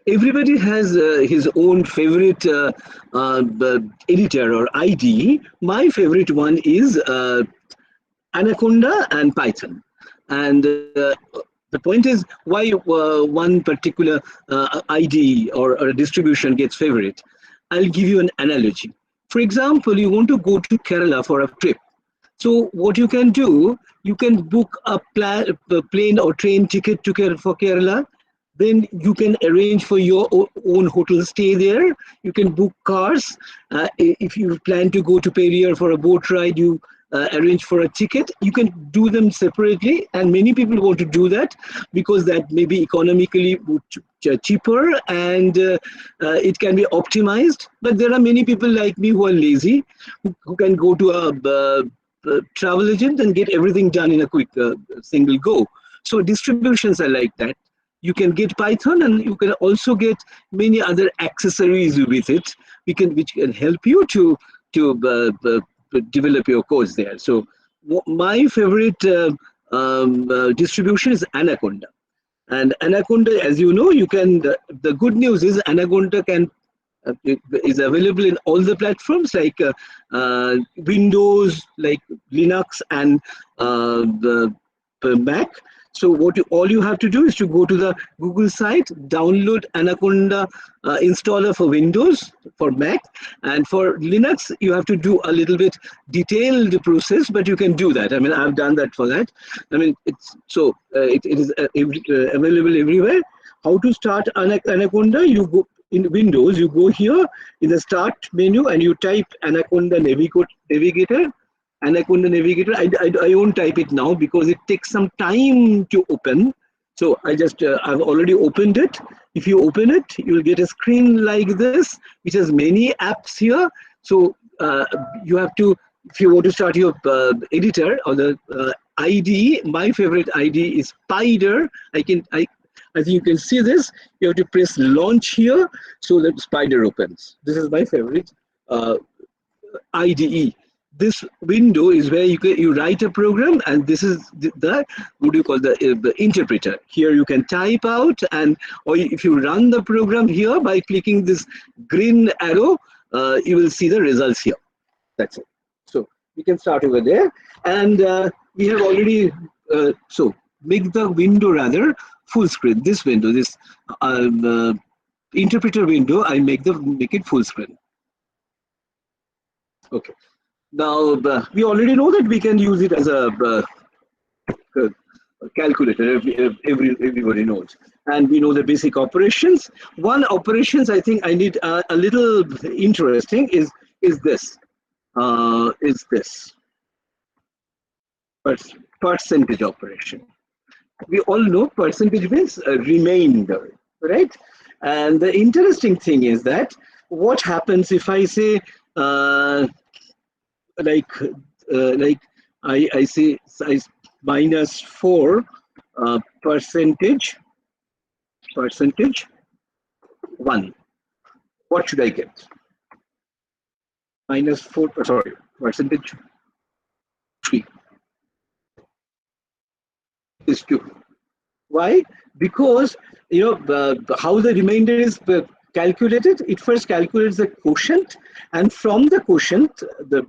Everybody has his own favorite editor or IDE. My favorite one is Anaconda and Python. And the point is why one particular IDE or a distribution gets favorite. I'll give you an analogy. For example, you want to go to Kerala for a trip. So what you can do, you can book a plane or train ticket for Kerala. Then you can arrange for your own hotel stay there. You can book cars. If you plan to go to Periyar for a boat ride, you arrange for a ticket. You can do them separately, and many people want to do that because that may be economically cheaper and it can be optimized. But there are many people like me who are lazy, who can go to a travel agent and get everything done in a quick single go. So distributions are like that. You can get Python, and you can also get many other accessories with it, which can help you to develop your course there. So my favorite distribution is Anaconda, and Anaconda, as you know, you can. The good news is Anaconda is available in all the platforms like Windows, like Linux, and the Mac. So all you have to do is to go to the Google site, download Anaconda installer for Windows, for Mac, and for Linux you have to do a little bit detailed process, but you can do that. I mean, I've done that for that. I mean, it is available everywhere. How to start Anaconda? You go in Windows, you go here in the Start menu and you type Anaconda Navigator. Anaconda Navigator. I won't type it now because it takes some time to open. So I've already opened it. If you open it, you'll get a screen like this, which has many apps here. So you have to, if you want to start your editor or the IDE, my favorite IDE is Spider. I think you can see this. You have to press launch here so that Spider opens. This is my favorite IDE. This window is where you write a program, and this is the what do you call the interpreter. Here you can type out, or if you run the program here by clicking this green arrow, you will see the results here. That's it. So we can start over there, and we have already so make the window rather full screen. This window, this interpreter window, I make it full screen. Okay. Now, we already know that we can use it as a calculator. Everybody knows. And we know the basic operations. One operations I think I need a little interesting is this. Percentage operation. We all know percentage means remainder, right? And the interesting thing is that what happens if I say I say size minus 4 percentage 1. What should I get? Minus 4, sorry, percentage 3 is 2. Why? Because how the remainder is calculated. It first calculates the quotient, and from the quotient, the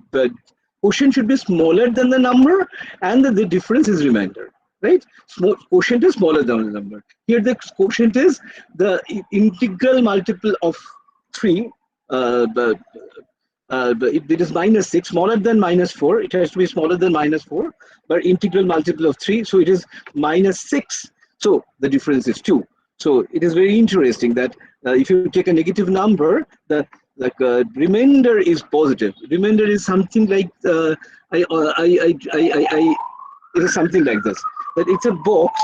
quotient should be smaller than the number, and the difference is remainder. Right? Quotient is smaller than the number. Here the quotient is the integral multiple of 3. It is minus 6, smaller than minus 4. It has to be smaller than minus 4, but integral multiple of 3, so it is minus 6. So the difference is 2. So it is very interesting that if you take a negative number, the remainder is positive. Remainder is something like it is something like this. That it's a box.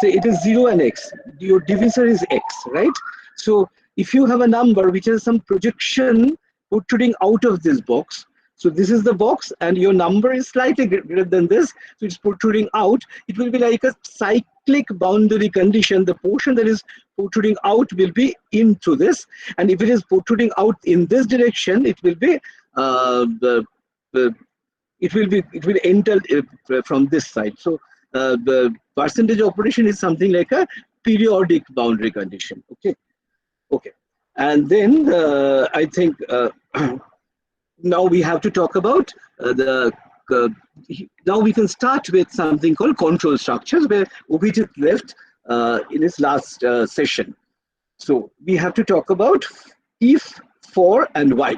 Say it is 0 and x. Your divisor is x, right? So if you have a number which has some projection protruding out of this box, so this is the box, and your number is slightly greater than this, so it's protruding out. It will be like a cyclic boundary condition. The portion that is protruding out will be into this, and if it is protruding out in this direction, it will be it will enter from this side. So the percentage operation is something like a periodic boundary condition. Okay. And then I think now we have to talk about uh, now we can start with something called control structures, where Obhijit left in his last session. So we have to talk about if, for, and why,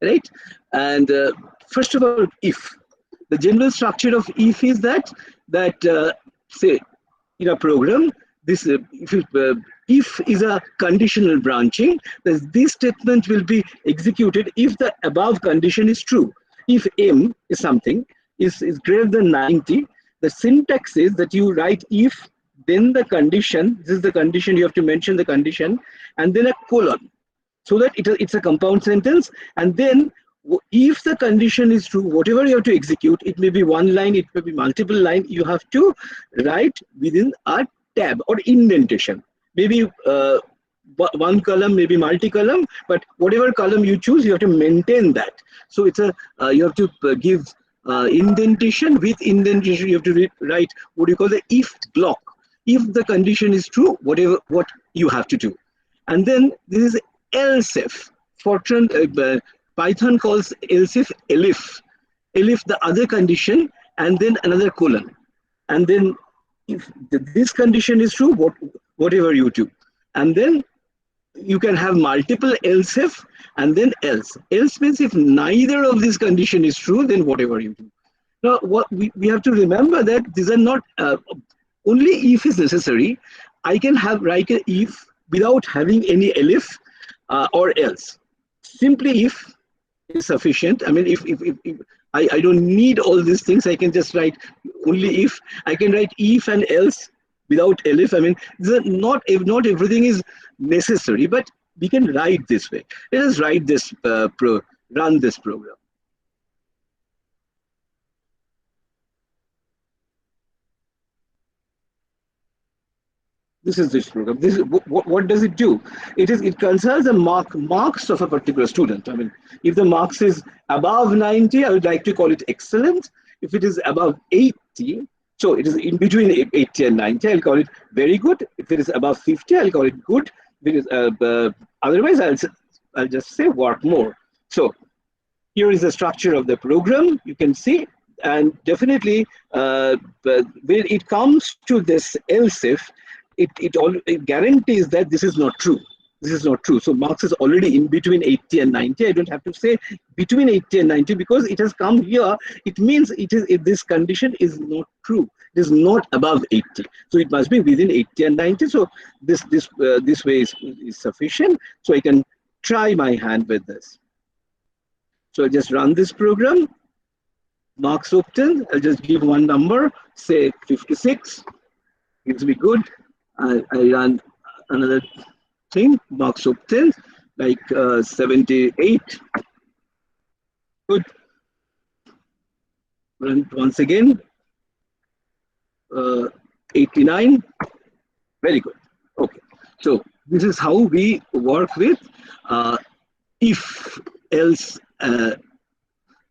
right? And first of all, if. The general structure of if is that say in a program, this if is a conditional branching. This statement will be executed if the above condition is true. If m is something is greater than 90, the syntax is that you write if, then the condition. This is the condition, you have to mention the condition, and then a colon, so that it's a compound sentence. And then if the condition is true, whatever you have to execute, it may be one line, it may be multiple line, you have to write within a tab or indentation, maybe one column, maybe multi-column, but whatever column you choose, you have to maintain that. So it's a you have to give indentation. With indentation you have to write what you call the if block. If the condition is true, what you have to do. And then this is else if. Fortran Python calls else if elif. Elif the other condition, and then another colon. And then if this condition is true, whatever you do. And then you can have multiple else if, and then else. Else means if neither of this condition is true, then whatever you do. Now, what we have to remember that these are not only if is necessary. I can write a if without having any elif or else. Simply if is sufficient. I mean, if I don't need all these things, I can just write only if. I can write if and else without elif. I mean, not everything is necessary, but we can write this way. Let us write this run this program. This is this program. This is, what does it do? It concerns the marks of a particular student. I mean, if the marks is above 90, I would like to call it excellent. If it is above 80, so it is in between 80 and 90, I'll call it very good. If it is above 50, I'll call it good. If it is otherwise, I'll just say work more. So here is the structure of the program. You can see, and definitely when it comes to this else if, it guarantees that this is not true. This is not true. So marks is already in between 80 and 90. I don't have to say between 80 and 90 because it has come here. It means if this condition is not true. It is not above 80. So it must be within 80 and 90. So this way is sufficient. So I can try my hand with this. So I just run this program. Marks obtained. I'll just give one number, say 56. Gives me good. I run another thing, marks obtained, like 78. Good. Run once again. 89. Very good. Okay. So this is how we work with if else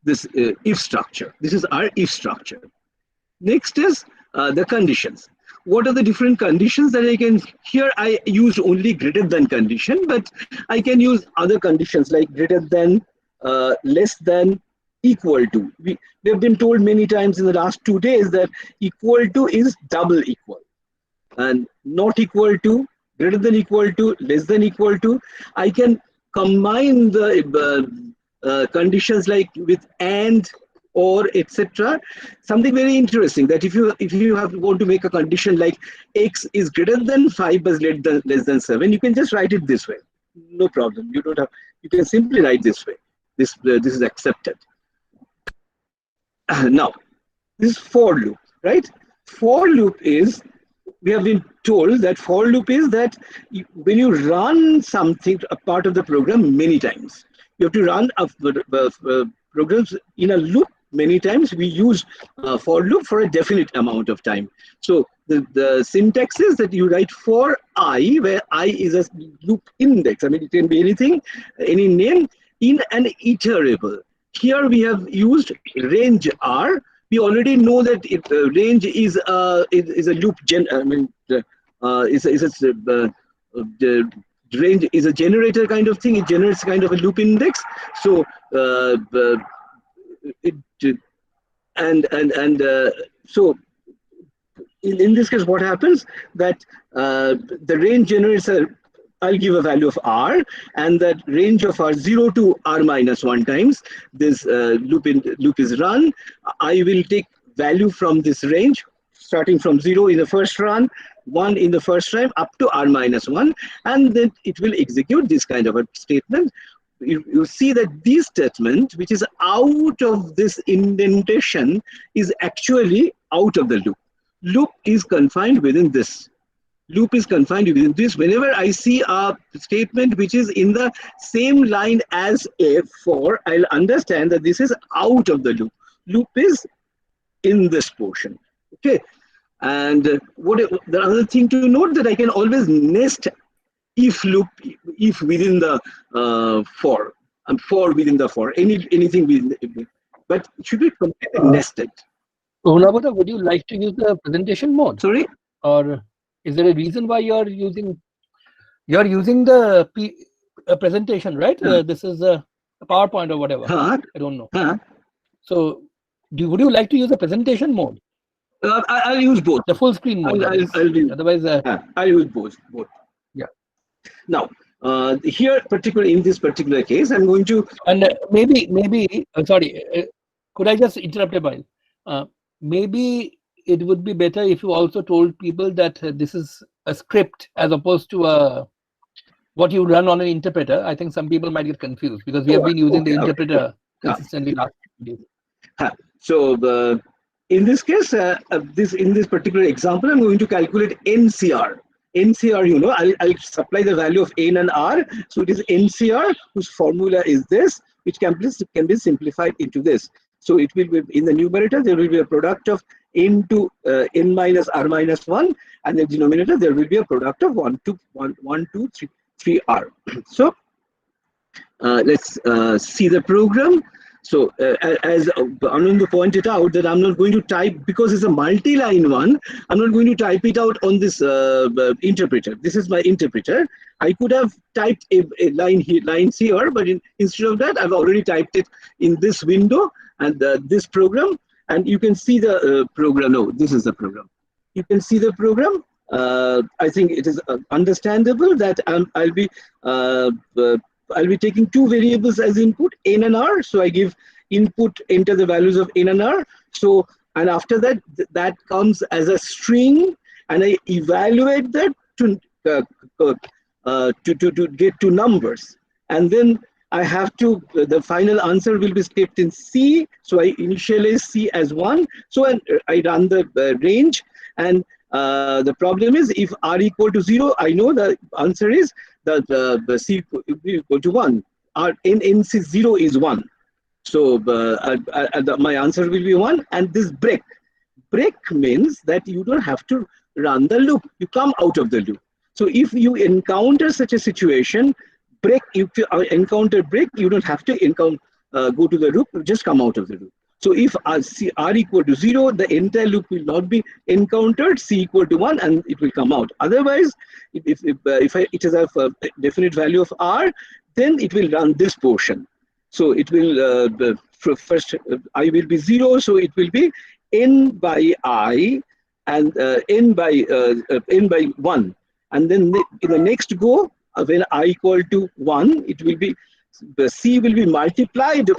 this if structure. This is our if structure. Next is the conditions. What are the different conditions that I can? Here I use only greater than condition, but I can use other conditions like greater than, less than, equal to. We have been told many times in the last 2 days that equal to is double equal, and not equal to, greater than equal to, less than equal to. I can combine the conditions like with and, or, etc. Something very interesting, that if you want to make a condition like x is greater than 5 but less than 7, you can just write it this way. No problem. You don't have. You can simply write this way. This is accepted. Now, this is for loop, right? For loop is, we have been told that for loop is that when you run something, a part of the program many times, you have to run programs in a loop many times. We use for loop for a definite amount of time. So the syntax is that you write for I, where I is a loop index. I mean, it can be anything, any name, in an iterable. Here we have used range R. We already know that range is a loop is a range is a generator kind of thing. It generates kind of a loop index. So it and so in this case, what happens that the range generates a, I'll give a value of r, and that range of r 0 to r minus 1 times this loop is run. I will take value from this range starting from 0 in the first run, 1 in the first time up to r minus 1, and then it will execute this kind of a statement. You see that this statement, which is out of this indentation, is actually out of the loop. Loop is confined within this. Loop is confined within this. Whenever I see a statement which is in the same line as a for, I'll understand that this is out of the loop. Loop is in this portion. Okay. And what the other thing to note, that I can always nest if loop, if within the for, and for within the for, anything within, but it should be completely nested. Arunabha, would you like to use the presentation mode? Sorry? Or is there a reason why you're using the presentation, right? This is a PowerPoint or whatever. I don't know. So would you like to use the presentation mode? I'll use both. The full screen mode. Otherwise, I'll use both. Yeah. Now, here, particularly in this particular case, I'm going to. And maybe. Sorry, could I just interrupt a while? Maybe it would be better if you also told people that this is a script as opposed to what you run on an interpreter. I think some people might get confused because we have been using the interpreter consistently last few days. So in this case, in this particular example, I'm going to calculate NCR. NCR, I'll supply the value of n and r. So it is NCR, whose formula is this, which can be simplified into this. So it will be in the numerator, there will be a product of n to n minus r minus 1, and the denominator there will be a product of 1, 2, 3 r. So let's see the program. So as Anand pointed out, that I'm not going to type, because it's a multi-line one, I'm not going to type it out on this interpreter. This is my interpreter. I could have typed a lines here, but instead of that, I've already typed it in this window and this program. And you can see the program. No, this is the program. You can see the program. I think it is understandable that I'll be taking two variables as input, n and r. So I give input, enter the values of n and r. So, and after that, that comes as a string, and I evaluate that to get to numbers. And then I have to, the final answer will be kept in C. So I initialize C as 1. So I run the range, and the problem is if r equal to 0, I know the answer is that the C equal to 1. R in C 0 is 1. So my answer will be 1. And this break means that you don't have to run the loop. You come out of the loop. So if you encounter such a situation, if you encounter break, you don't have to go to the loop, just come out of the loop. So if r equal to 0, the entire loop will not be encountered, C equal to 1, and it will come out. Otherwise, if it is a definite value of r, then it will run this portion. So it will, first I will be 0, so it will be n by I, and n by 1. And then in the next go, when I equal to 1, it will be, the C will be multiplied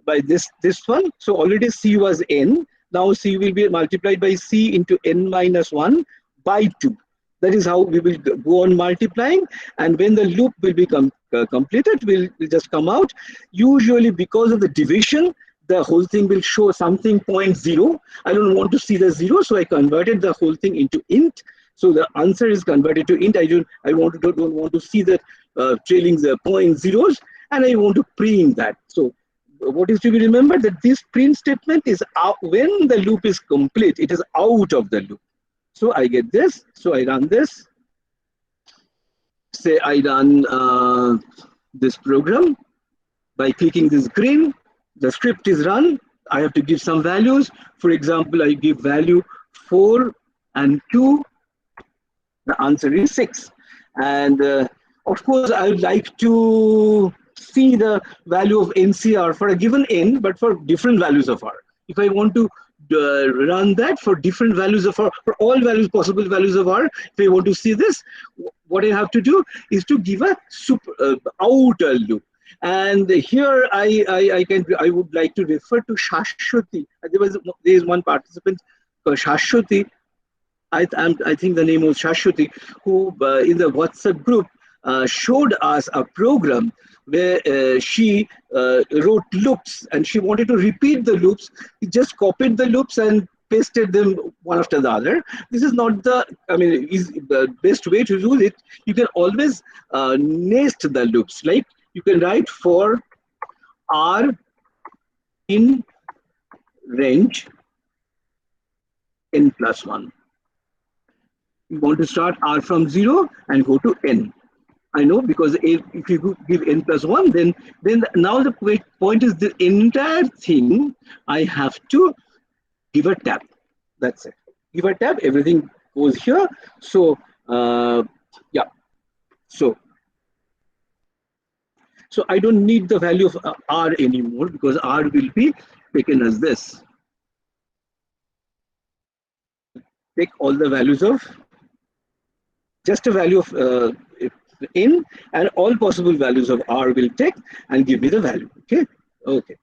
by this one. So already C was n. Now C will be multiplied by C into n minus 1 by 2. That is how we will go on multiplying. And when the loop will become completed, will just come out. Usually because of the division, the whole thing will show something 0.0. I don't want to see the 0, so I converted the whole thing into int. So the answer is converted to int. I don't want to see the trailing the point zeros, and I want to print that. So what is to be remembered, that this print statement is out when the loop is complete. It is out of the loop. So I get this. So I run this. Say I run this program by clicking this green. The script is run. I have to give some values. For example, I give value 4 and 2. The answer is 6. And Of course, I would like to see the value of NCR for a given n, but for different values of R. If I want to run that for different values of R, for all values, possible values of R, if I want to see this, what I have to do is to give a outer loop. And here I would like to refer to Shashwati. There is one participant called Shashwati. I think the name was Shashwati, who in the WhatsApp group showed us a program where she wrote loops and she wanted to repeat the loops. He just copied the loops and pasted them one after the other. This is not the, I mean, is the best way to do it. You can always nest the loops. Like you can write for R in range n plus 1. You want to start R from 0 and go to n. I know, because if you give n plus 1, then now the point is the entire thing I have to give a tab. That's it. Give a tab, everything goes here. So yeah. So I don't need the value of R anymore, because R will be taken as this. Take all the values of, just a value of n, and all possible values of R will take and give me the value. Okay. Okay.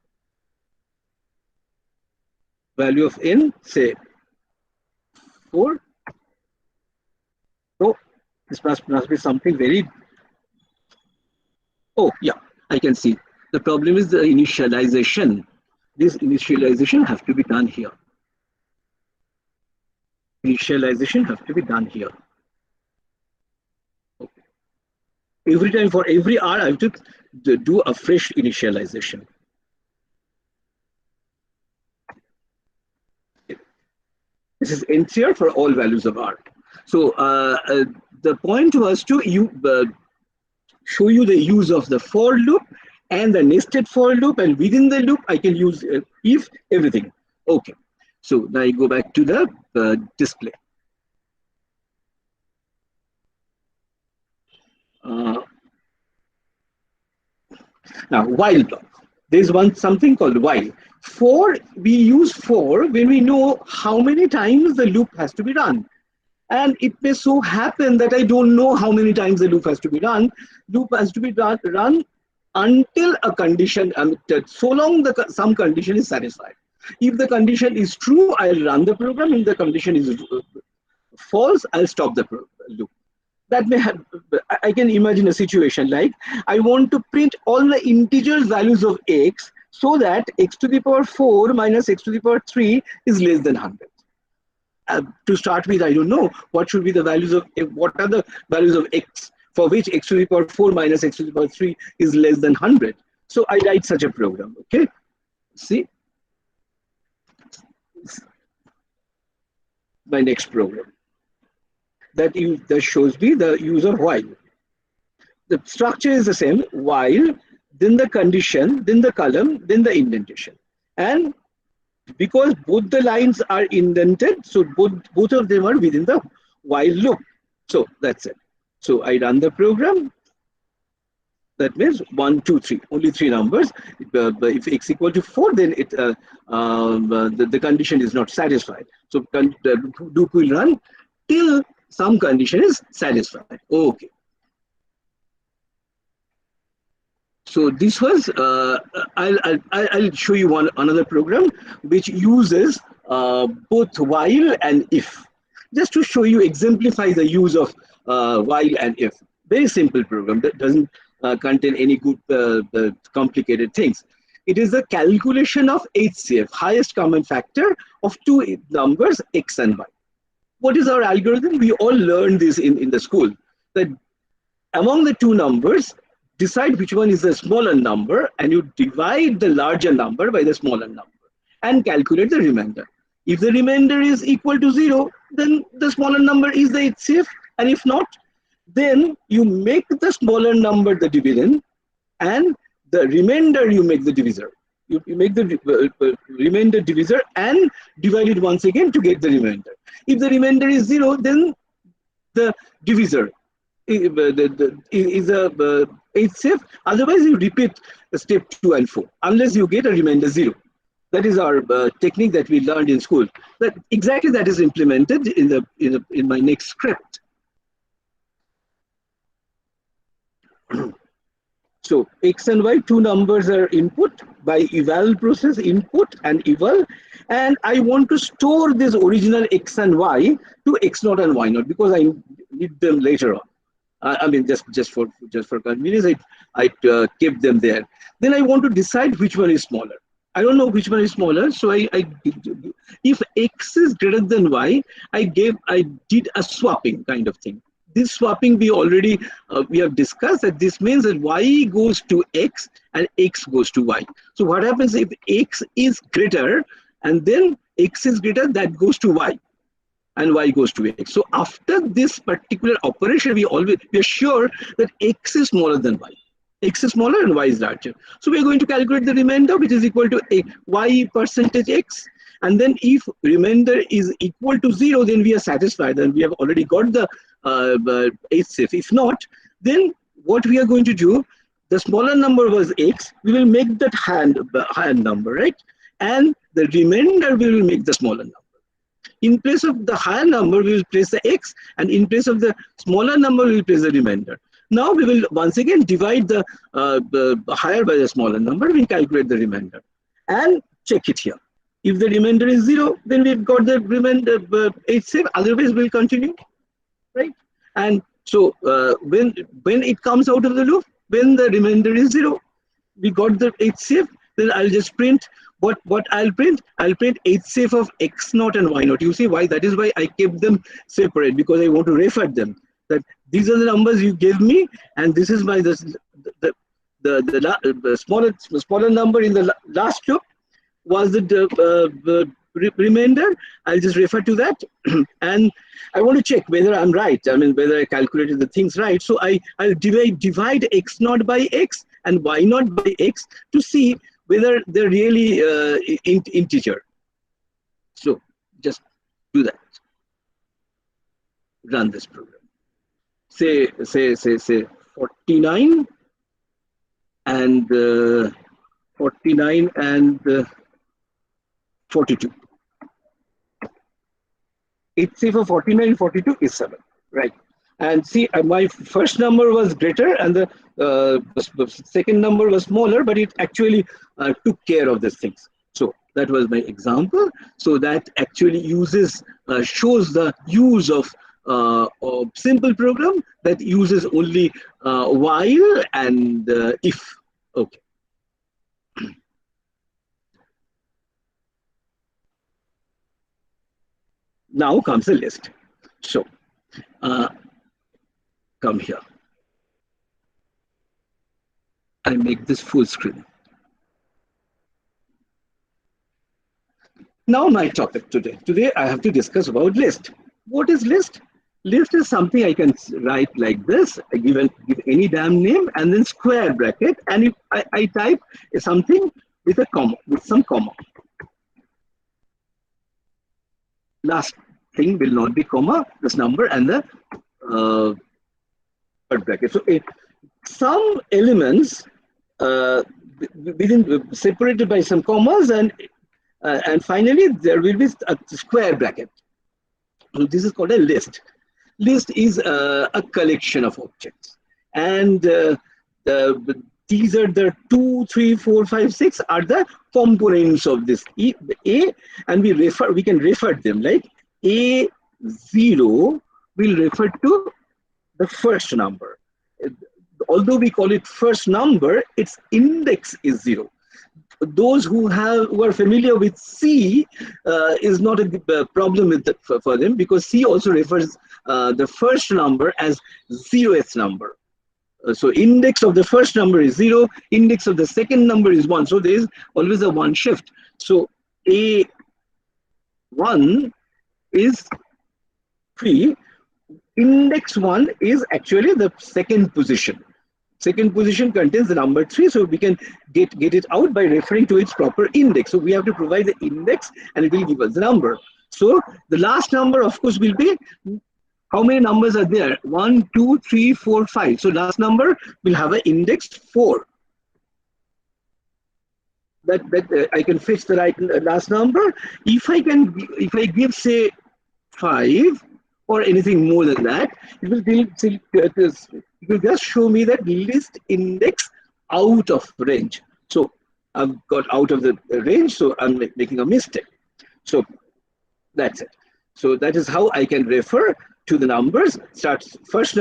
Value of n, say 4. So this must be something very, oh yeah, I can see. The problem is the initialization. This initialization has to be done here. Initialization has to be done here. Okay. Every time, for every R, I have to do a fresh initialization. This is NCR for all values of R. So the point was to show you the use of the for loop and the nested for loop, and within the loop I can use if everything. Okay. So now I go back to the display. Now while block. There's something called while. For, we use for when we know how many times the loop has to be run. And it may so happen that I don't know how many times the loop has to be run. Loop has to be run until a condition, so long some condition is satisfied. If the condition is true, I'll run the program. If the condition is false, I'll stop the loop. That may have, I can imagine a situation like, I want to print all the integers values of x so that x to the power 4 minus x to the power 3 is less than 100. To start with, I don't know what should be the values of, what are the values of x for which x to the power 4 minus x to the power 3 is less than 100. So I write such a program, okay? See? My next program. That shows me the use of while. The structure is the same, while, then the condition, then the column, then the indentation. And because both the lines are indented, so both of them are within the while loop. So that's it. So I run the program. That means 1, 2, 3, only 3 numbers. If x equal to 4, then the condition is not satisfied. So the loop will run till some condition is satisfied. Okay. So this was, I'll show you another program which uses both while and if. Just to show you, exemplify the use of while and if. Very simple program that doesn't contain any good complicated things. It is the calculation of HCF, highest common factor of 2 numbers x and y. What is our algorithm? We all learned this in the school, that among the 2 numbers, decide which one is the smaller number, and you divide the larger number by the smaller number and calculate the remainder. If the remainder is equal to 0, then the smaller number is the HCF, and if not, then you make the smaller number the dividend, and the remainder you make the divisor. You make the remainder divisor and divide it once again to get the remainder. If the remainder is 0, then the divisor is a it's safe. Otherwise, you repeat step 2 and 4 unless you get a remainder 0. That is our technique that we learned in school. That exactly that is implemented in my next script. So x and y, two numbers are input by eval process, input and eval, and I want to store this original x and y to x naught and y naught because I need them later on. I mean, just for convenience, I kept them there. Then I want to decide which one is smaller. I don't know which one is smaller, so if x is greater than y, I did a swapping kind of thing. This swapping we have discussed that this means that y goes to x and x goes to y. So what happens if x is greater and then x is greater, that goes to y and y goes to x. So after this particular operation, we are sure that x is smaller than y. X is smaller and y is larger. So we are going to calculate the remainder, which is equal to y percentage x. And then if remainder is equal to 0, then we are satisfied and we have already got the HCF. If not, then what we are going to do, the smaller number was x, we will make that higher number, right? And the remainder we will make the smaller number. In place of the higher number, we will place the x, and in place of the smaller number, we will place the remainder. Now we will once again divide the higher by the smaller number, we calculate the remainder and check it here. If the remainder is 0, then we've got the remainder HCF, otherwise we'll continue, right? And so when it comes out of the loop, when the remainder is 0, we got the HCF, then I'll just print what I'll print HCF of x naught and y naught. You see why? That is why I kept them separate, because I want to refer them. That these are the numbers you gave me, and this is my the smaller number in the last loop was the remainder. I'll just refer to that, and I want to check whether I'm right. I mean, whether I calculated the things right. So I'll divide x naught by x and y naught by x to see whether they're really integer. So just do that. Run this program. Say 49 and 49 and 42. HCF for 49 and 42 is 7, right? And see, my first number was greater and the second number was smaller, but it actually took care of these things. So that was my example. So that actually shows the use of simple program that uses only while and if. Okay. Now comes the list. So come here. I make this full screen. Now my topic today. Today I have to discuss about list. What is list? List is something I can write like this. I give any damn name and then square bracket, and if I type something with a comma, with some comma. Last thing will not be comma, this number and the bracket. So some elements separated by some commas, and finally there will be a square bracket. So this is called a list. List is a collection of objects, and these are the 2, 3, 4, 5, 6 are the components of this A, and we can refer them like A0 will refer to the first number. Although we call it first number, its index is 0. Those who are familiar with C is not a problem with that for them, because C also refers the first number as 0th number. So index of the first number is 0, index of the second number is 1. So there is always a 1 shift. So A1 is 3. Index 1 is actually the second position. Second position contains the number 3, so we can get it out by referring to its proper index. So we have to provide the index and it will give us the number. So the last number, of course, will be how many numbers are there? 1, 2, 3, 4, 5. So last number will have an index 4. That I can fetch the right last number. If I give say 5 or anything more than that, it will just show me that list index out of range. So I've got out of the range, so I'm making a mistake. So that's it. So that is how I can refer to the numbers. First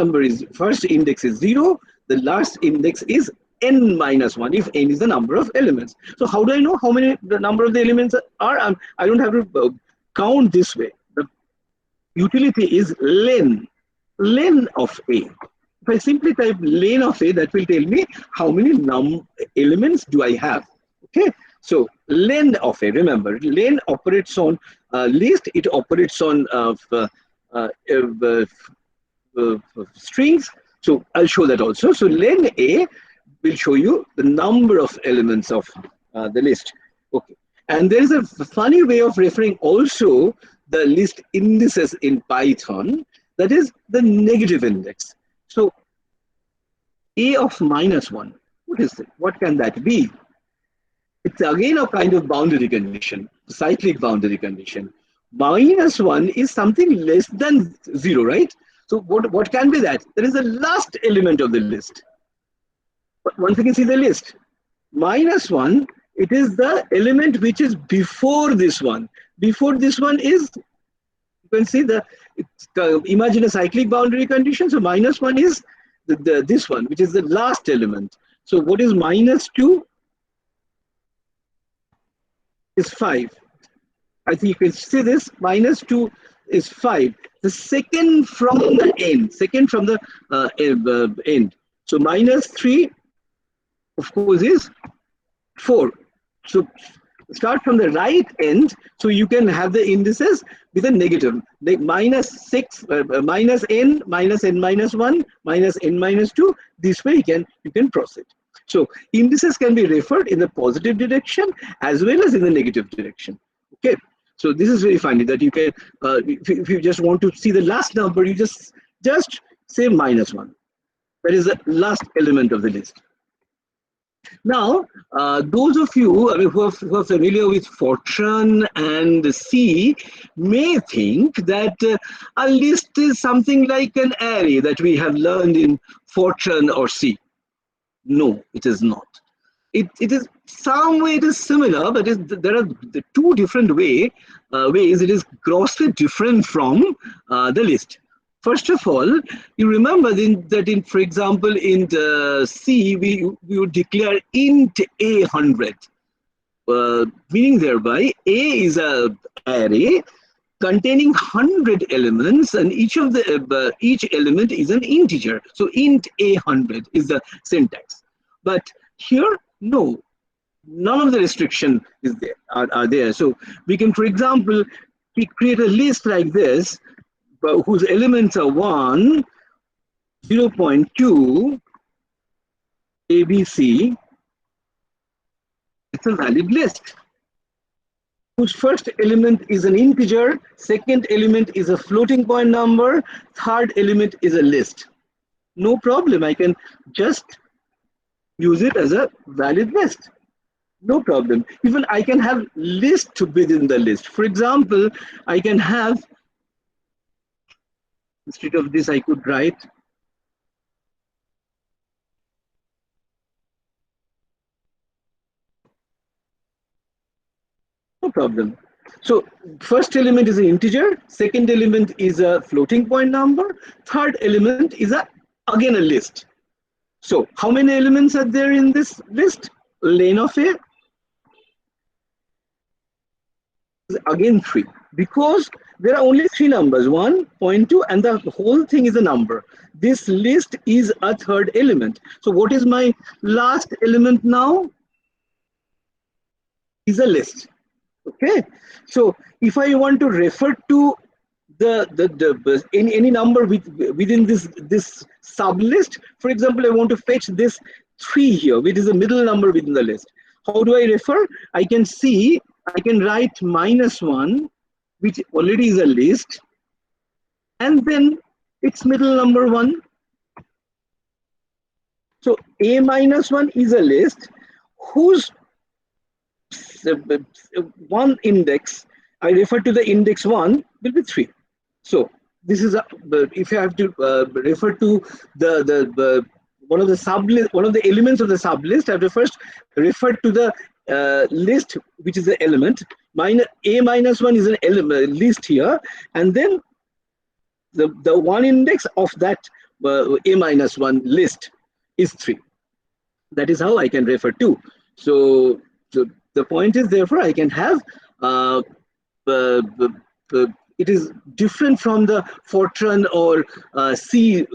index is 0. The last index is n minus 1 if n is the number of elements. So how do I know how many the number of the elements are? I don't have to count this way. The utility is len of a. If I simply type len of a, that will tell me how many elements do I have. Okay, so len of a, remember, len operates on list, it operates on strings. So I'll show that also. So len a will show you the number of elements of the list. Okay, and there is a funny way of referring also the list indices in Python, that is the negative index. So a of -1, what is it? What can that be? It's again a kind of boundary condition, cyclic boundary condition. -1 is something less than 0, right? So what can be that? That is the last element of the list. But once you can see the list, -1, it is the element which is before this one. Before this one is, you can see imagine a cyclic boundary condition. So -1 is this one, which is the last element. So what is -2? Is 5. I think you can see this. -2 is 5. The second from the end. End. So -3, of course, is 4. So start from the right end. So you can have the indices with a negative, like -6, -n, -n-1, -n-2. This way you can proceed. So indices can be referred in the positive direction as well as in the negative direction. Okay. So this is very funny that you can, if you just want to see the last number, you just say -1. That is the last element of the list. Now, those of you who are familiar with Fortran and C may think that a list is something like an array that we have learned in Fortran or C. No, it is not. It is some way it is similar, but there are the two different ways. It is grossly different from the list. First of all, you remember that for example, in the C, we would declare int a100, meaning thereby a is a array containing 100 elements, and each element is an integer. So int a100 is the syntax. But here, no, none of the restriction is there are there. So we can, for example, we create a list like this, whose elements are 1, 0.2, ABC. It's a valid list, whose first element is an integer, second element is a floating point number, third element is a list. No problem, I can just use it as a valid list. No problem. Even I can have list within the list. For example, I can have, instead of this, I could write no problem. So first element is an integer, second element is a floating point number, third element is again a list. So how many elements are there in this list? Len of a is again 3, because there are only 3 numbers, 1, 0.2, and the whole thing is a number. This list is a third element. So what is my last element now? Is a list. Okay. So if I want to refer to any number within this sub list, for example, I want to fetch this 3 here, which is the middle number within the list. How do I refer? I can write -1, which already is a list, and then It's middle number 1. So A minus 1 is a list whose one index, I refer to the index 1, will be 3. So this is a, if you have to refer to the one of the sublist, one of the elements of the sublist, I have to first refer to the list, which is the element. A minus 1 is an element list here, and then the one index of that A minus 1 list is 3. That is how I can refer to. So the point is, therefore, I can have uh, uh, it is different from the Fortran or C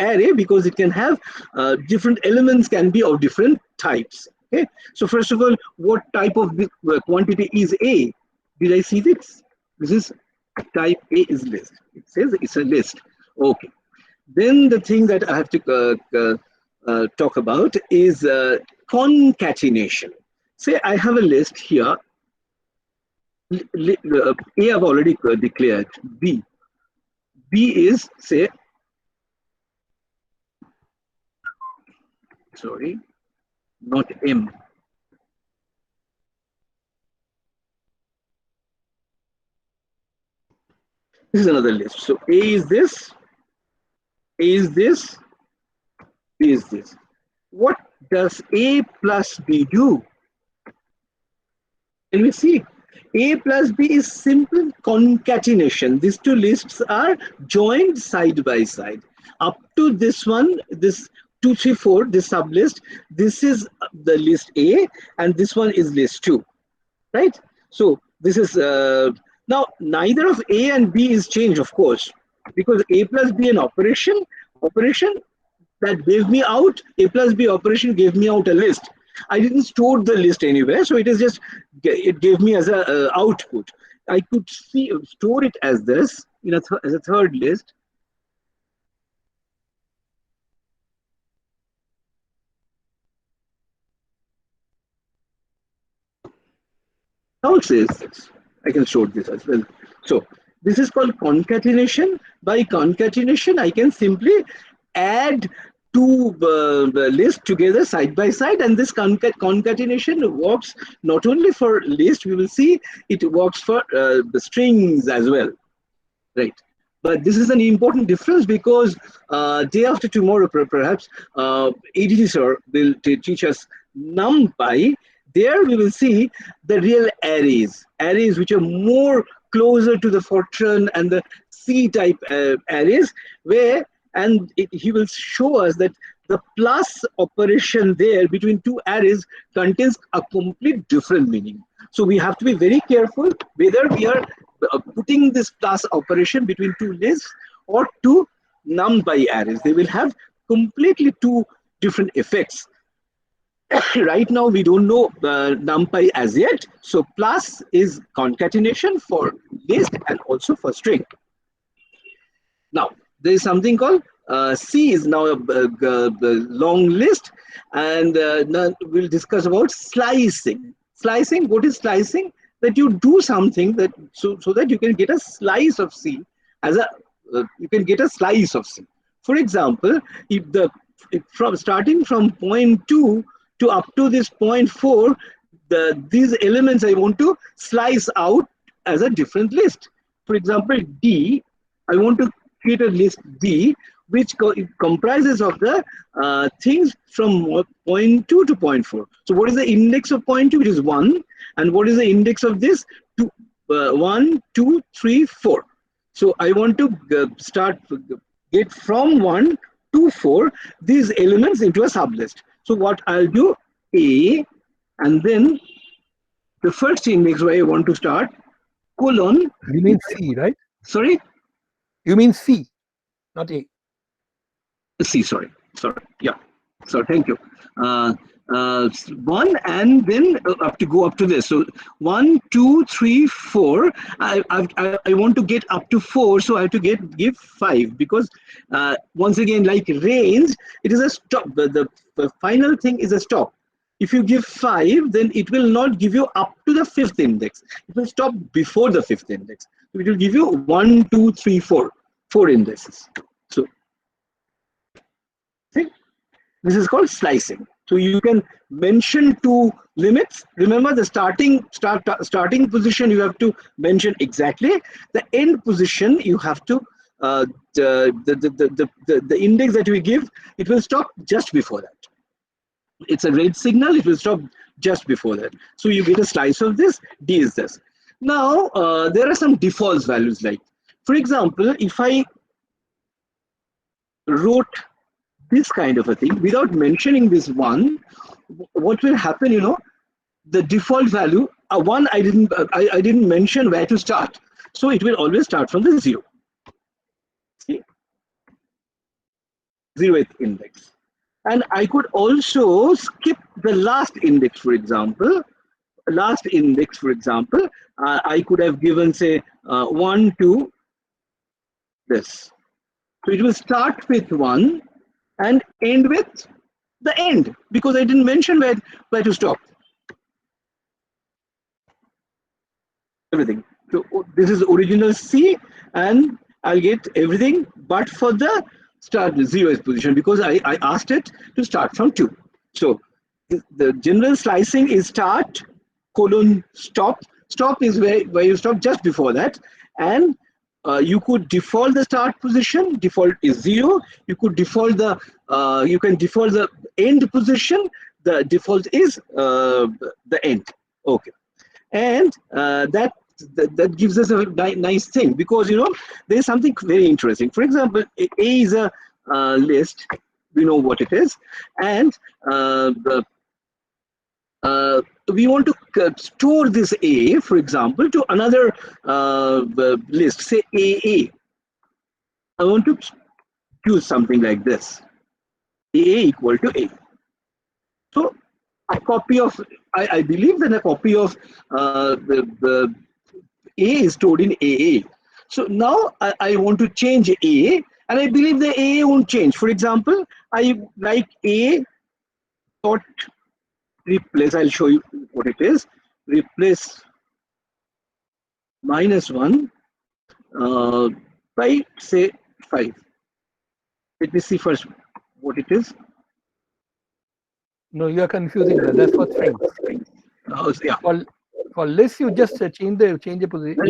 array, because it can have different elements can be of different types. Okay. So first of all, what type of quantity is A? Did I see this? This is type A is list. It says it's a list. Okay. Then the thing that I have to talk about is concatenation. Say I have a list here. A I've already declared. B. B is, say, sorry, not M. This is another list. So A is this, A is this, B is this. What does A plus B do? Can we see? A plus B is simple concatenation. These two lists are joined side by side. Up to this one, this 2, 3, 4, this sublist, this is the list A, and this one is list 2, right? So this is, now neither of A and B is changed, of course, because A plus B an operation that gave me out, A plus B operation gave me out a list. I didn't store the list anywhere, so it is just, it gave me as a output. I could store it as this in as a third list. Now it says this. I can store this as well. So this is called concatenation. By concatenation, I can simply add two lists together side by side, and this concatenation works not only for list, we will see it works for the strings as well, right? But this is an important difference, because day after tomorrow, perhaps, ADT sir will teach us NumPy. There we will see the real arrays which are more closer to the Fortran and the C type arrays, where, and he will show us that the plus operation there between two arrays contains a complete different meaning. So we have to be very careful whether we are putting this plus operation between two lists or two NumPy arrays. They will have completely two different effects. Right now we don't know NumPy as yet, so plus is concatenation for list and also for string. Now there is something called C is now a long list, and now we'll discuss about slicing. Slicing, what is slicing? That you do something that so that you can get a slice of C as a you can get a slice of C. For example, if from starting from point 2 to up to this point 4, these elements I want to slice out as a different list. For example, D, I want to create a list D, which comprises of the things from point 2 to point 4. So what is the index of point 2, which is 1, and what is the index of this? 2, 1, 2, 3, 4. So I want to get from 1 to 4 these elements into a sublist. So what I'll do, A, and then the first index where I want to start, colon. You mean C, right? Sorry? You mean C, not A. C, sorry. Yeah. So thank you. 1, and then up to go up to this. So 1, 2, 3, 4. I want to get up to 4, so I have to give 5, because once again, like range, it is a stop. The final thing is a stop. If you give 5, then it will not give you up to the 5th index. It will stop before the 5th index. It will give you 1, 2, 3, 4. 4 indices. So see, this is called slicing. So you can mention 2 limits. Remember the starting position you have to mention exactly. The end position you have to the index that we give, it will stop just before that. It's a red signal, it will stop just before that. So you get a slice of this, D is this. Now there are some default values, like for example, if I wrote this kind of a thing without mentioning this one, what will happen, the default value, one I didn't mention where to start, so it will always start from the 0. See, 0th index. And I could also skip the last index, for example. I could have given, say, 1 to this. So it will start with 1 and end with the end, because I didn't mention where to stop. Everything. So this is original C, and I'll get everything but for the start 0th position, because I asked it to start from 2. So the general slicing is start, colon, stop. Stop is where you stop just before that. And you could default the start position, default is 0. You could default you can default the end position, the default is the end. Okay. And that gives us a nice thing, because there's something very interesting. For example, A is a list, we know what it is, and we want to store this A, for example, to another list, say AA. I want to choose something like this, AA equal to A. So a copy of, I believe that a copy of the A is stored in AA. So now I want to change A, and I believe the AA won't change. For example, I like A dot replace, I'll show you what it is, replace -1 by, say, 5. Let me see first what it is. No, you are confusing that. That's for strings. Yeah. For lists, you just change the position.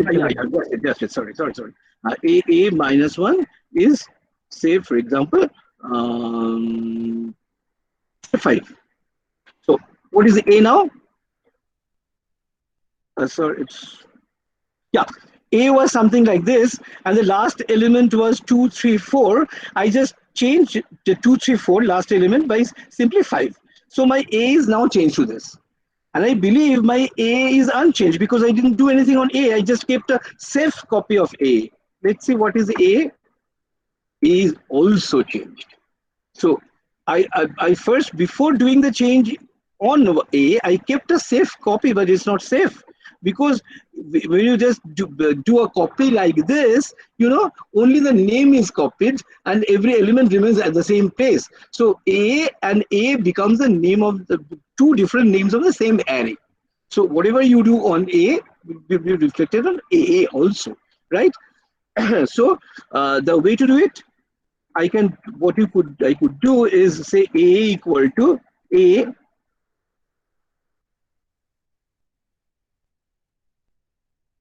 Just it. Sorry. A -1 is, say, for example, 5. So what is A now? Sorry, it's, yeah. A was something like this, and the last element was 2, 3, 4. I just changed the 2, 3, 4 last element by simply 5. So my A is now changed to this. And I believe my A is unchanged because I didn't do anything on A. I just kept a safe copy of A. Let's see what is A. A is also changed. So I first, before doing the change on A, I kept a safe copy, but it's not safe, because when you just do a copy like this, only the name is copied and every element remains at the same place. So A and A becomes the name of the 2 different names of the same array. So whatever you do on A will be reflected on AA also, right? So the way to do it, I could do is say A equal to A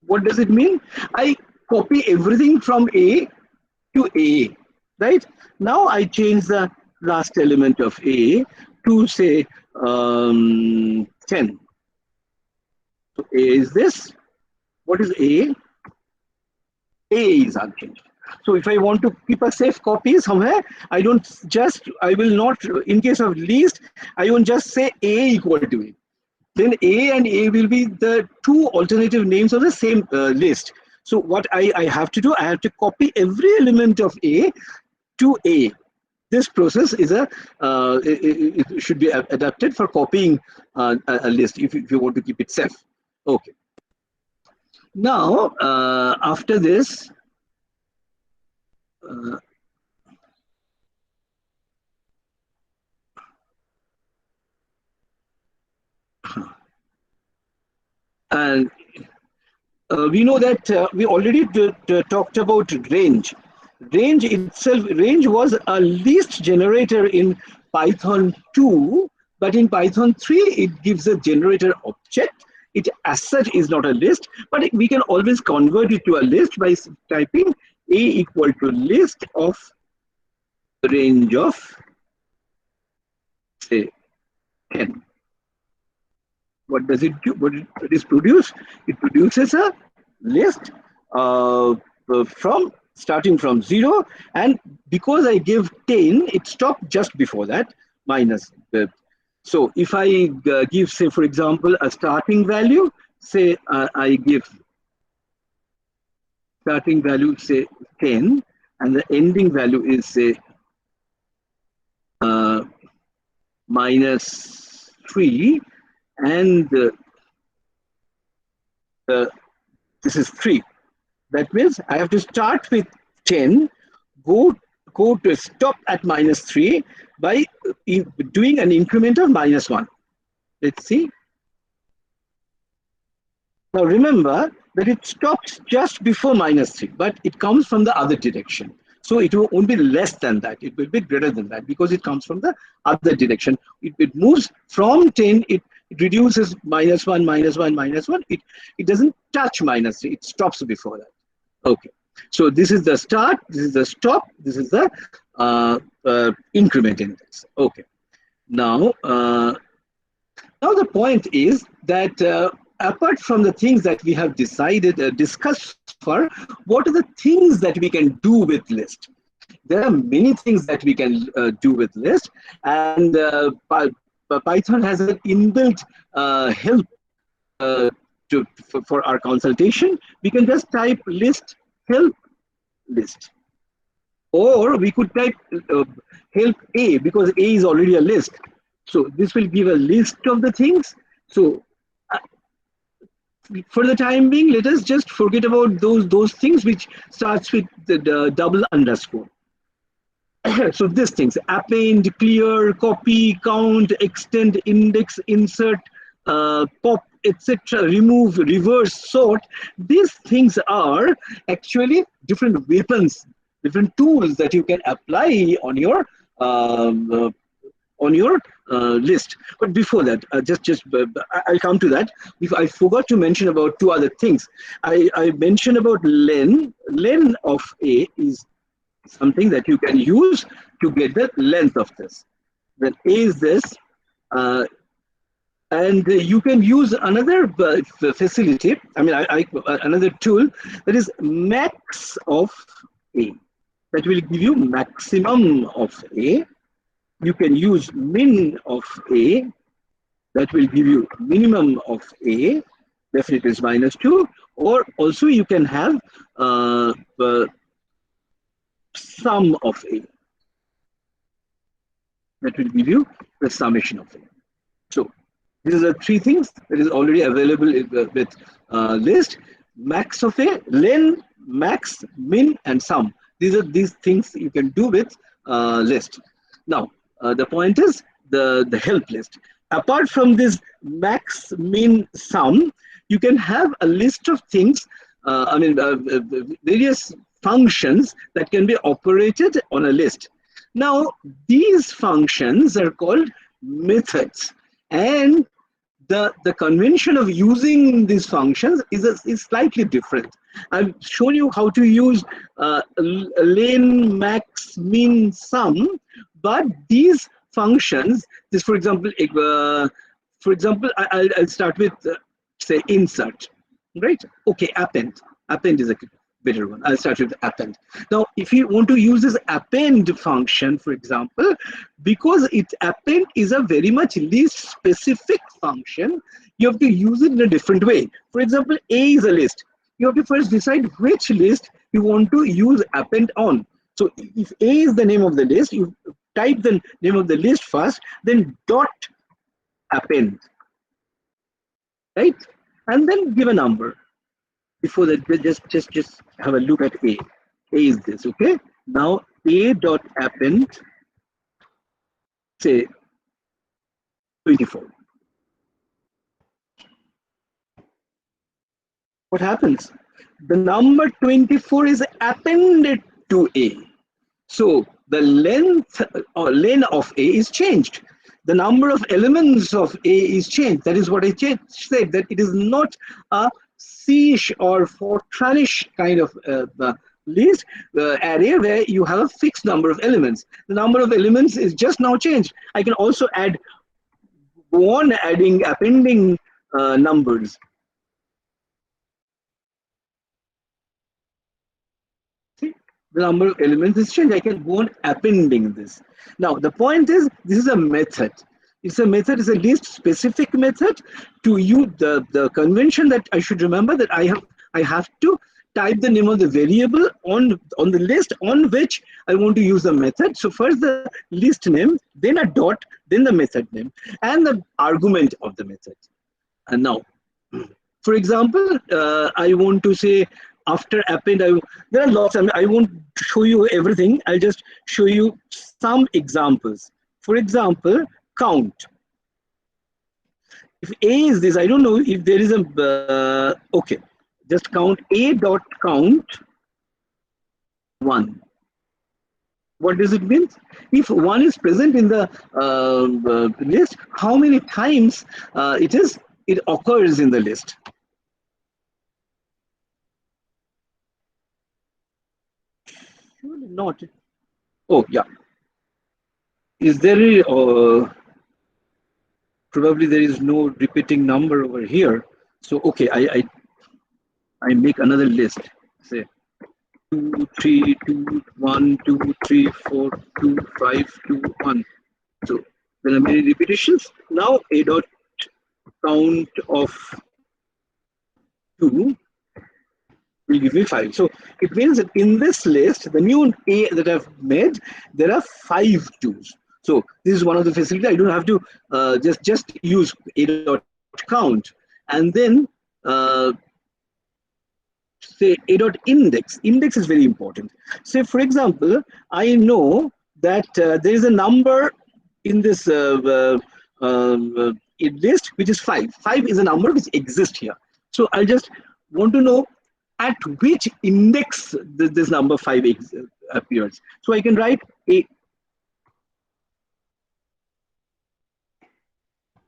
what does it mean? I copy everything from A to A, right? Now I change the last element of A to, say, 10. So A is this. What is A? A is unchanged. So if I want to keep a safe copy somewhere, I will not, in case of least, I won't just say A equal to A. Then A and A will be the 2 alternative names of the same list. So what I have to do, I have to copy every element of A to A. This process is it should be adapted for copying a list if you want to keep it safe. Okay. Now, after this, and we know that we already talked about range. range itself, range was a list generator in Python 2, but in Python 3 it gives a generator object. It as such is not a list, but we can always convert it to a list by typing a equal to list of range of, say, 10. What does it do? What it is produce? It produces a list from starting from 0, and because I give 10, it stopped just before that, minus the. So if I give, say, for example, a starting value, say I give starting value, say, 10, and the ending value is, say, uh, minus 3, and this is 3. That means I have to start with 10, go to stop at minus 3 by doing an increment of minus 1. Let's see. Now remember that it stops just before minus 3, but it comes from the other direction. So it won't be less than that. It will be greater than that because it comes from the other direction. It moves from 10, it reduces minus 1, minus 1, minus 1. It doesn't touch minus 3. It stops before that. Okay. So this is the start, this is the stop, this is the increment index. Okay. Now, now the point is that apart from the things that we have discussed for, what are the things that we can do with list? There are many things that we can do with list, and Python has an inbuilt help for our consultation. We can just type list help list, or we could type help A, because A is already a list. So this will give a list of the things. So for the time being, let us just forget about those things which starts with the double underscore. So these things: append, clear, copy, count, extend, index, insert, pop, etc., remove, reverse, sort. These things are actually different weapons, different tools that you can apply on your list. But before that, I'll come to that. I forgot to mention about two other things. I mentioned about len. Len of A is something that you can use to get the length of this. Then A is this, and you can use another facility. I mean, another tool, that is max of A. That will give you maximum of A. You can use min of A. That will give you minimum of A. Definitely is -2. Or also you can have sum of A. That will give you the summation of A. So these are the three things that is already available with list: max of A, len, max, min, and sum. These are these things you can do with list. Now the point is the help list. Apart from this max, min, sum, you can have a list of things. Various functions that can be operated on a list. Now, these functions are called methods, and the convention of using these functions is slightly different. I've shown you how to use len, max, min, sum, but these functions, for example, I'll start with say insert, right? Okay, append. Append is a better one. I'll start with append. Now, if you want to use this append function, for example, because append is a very much list specific function, you have to use it in a different way. For example, A is a list. You have to first decide which list you want to use append on. So if A is the name of the list, you type the name of the list first, then dot append, right? And then give a number. Before that, just have a look at A. A is this, okay? Now A dot append, say 24. What happens? The number 24 is appended to A. So the length or len of A is changed. The number of elements of A is changed. That is what I said, that it is not a C-ish or Fortran-ish kind of list array where you have a fixed number of elements. The number of elements is just now changed. I can also go on appending numbers. See, the number of elements is changed. I can go on appending this. Now, the point is, this is a method. It's a method, it's a list specific method. To use the convention that I should remember, that I have to type the name of the variable on the list on which I want to use the method. So first the list name, then a dot, then the method name, and the argument of the method. And now, for example, I want to say after append, there are lots. I won't show you everything. I'll just show you some examples. For example, count. If A is this, I don't know if there is a, okay, just count A dot count 1. What does it mean? If 1 is present in the list, how many times it occurs in the list? Surely not. Oh, yeah. Is there probably there is no repeating number over here. So, okay, I make another list. Say 2, 3, 2, 1, 2, 3, 4, 2, 5, 2, 1. So there are many repetitions. Now A dot count of 2 will give me 5. So it means that in this list, the new A that I've made, there are 5 2s. So this is one of the facilities. I don't have to just use A dot count, and then say A dot index. Index is very important. Say, for example, I know that there is a number in this list which is 5. 5 is a number which exists here. So I just want to know at which index this number 5 appears. So I can write A.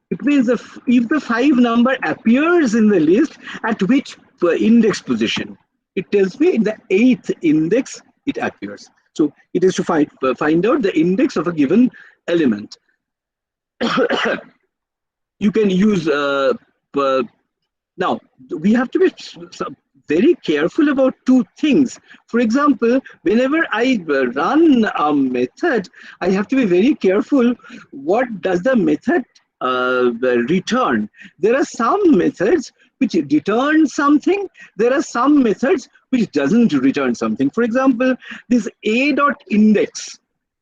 It means if the 5 number appears in the list, at which index position, it tells me in the 8th index it appears. So it is to find out the index of a given element. You can use now we have to be very careful about 2 things. For example, whenever I run a method, I have to be very careful. What does the method return? There are some methods which return something. There are some methods which doesn't return something. For example, this A dot index.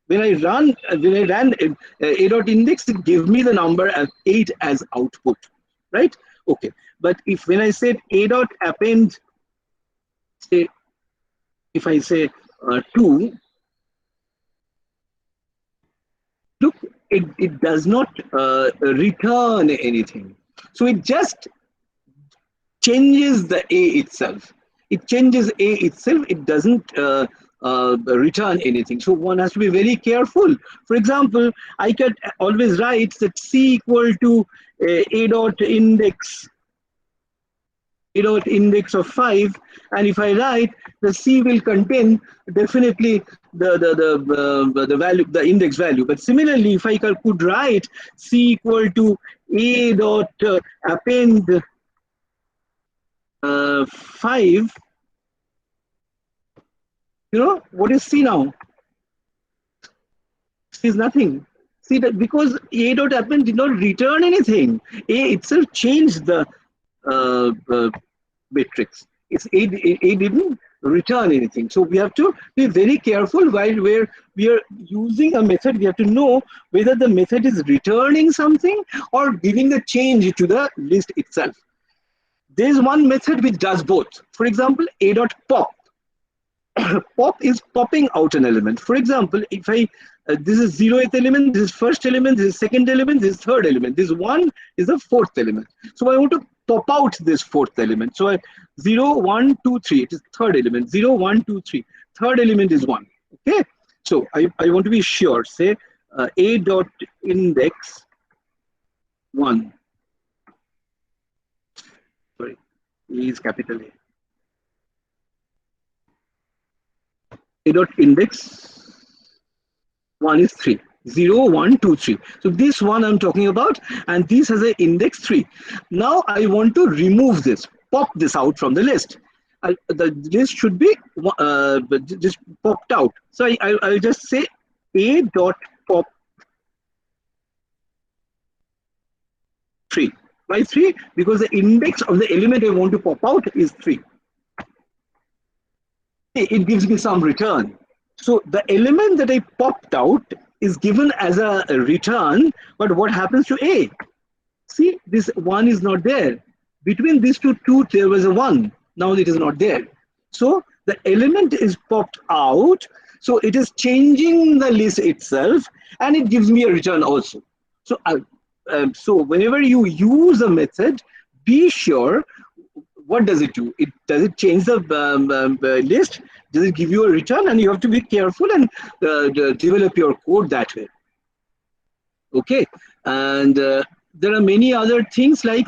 When I ran A dot index, it gave me the number 8 as output, right? Okay. But when I said A dot append, say, if I say 2, look, it does not return anything. So it just changes the A itself. It changes A itself. It doesn't return anything. So one has to be very careful. For example, I could always write that C equal to A dot index of 5, and if I write, the C will contain definitely the value, the index value. But similarly, if I could write C equal to A dot append 5, you know what is C now? C is nothing. See that because A dot append did not return anything. A itself changed the matrix. A didn't return anything. So we have to be very careful while we are using a method. We have to know whether the method is returning something or giving a change to the list itself. There is one method which does both. For example, A dot pop. Pop is popping out an element. For example, if I this is 0th element, this is first element, this is second element, this is third element, this 1 is the 4th element. So I want to pop out this 4th element. So 0, 1, 2, 3, it is third element, 0, 1, 2, 3. third element is 1. Okay, so I want to be sure. Say a dot index 1. Sorry, E is capital A. A dot index 1 is 3. 0, 1, 2, 3. So this one I'm talking about, and this has an index 3. Now I want to remove this, pop this out from the list. The list should be just popped out. So I'll just say a dot pop 3. Why 3? Because the index of the element I want to pop out is 3. It gives me some return. So the element that I popped out is given as a return, but what happens to A? See, this 1 is not there. Between these two, there was a 1. Now it is not there. So the element is popped out. So it is changing the list itself, and it gives me a return also. So, so whenever you use a method, be sure what does it do? Does it change the list? Does it give you a return? And you have to be careful and develop your code that way. Okay, and there are many other things like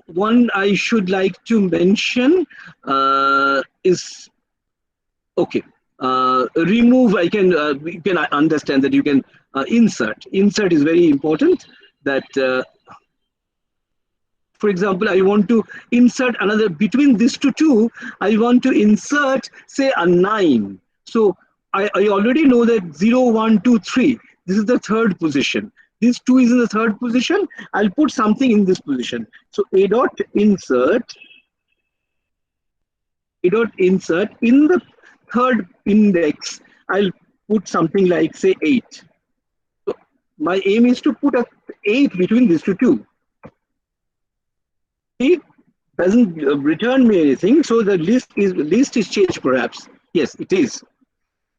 one I should like to mention is okay. Remove. You can understand that you can insert. Insert is very important. That for example, I want to insert another between these two. I want to insert say a 9. So I already know that 0, 1, 2, 3. This is the third position. This 2 is in the third position. I'll put something in this position. So a dot insert in the third index. I'll put something like say 8. So my aim is to put a 8 between these two. It doesn't return me anything, so the list is changed perhaps. Yes, it is.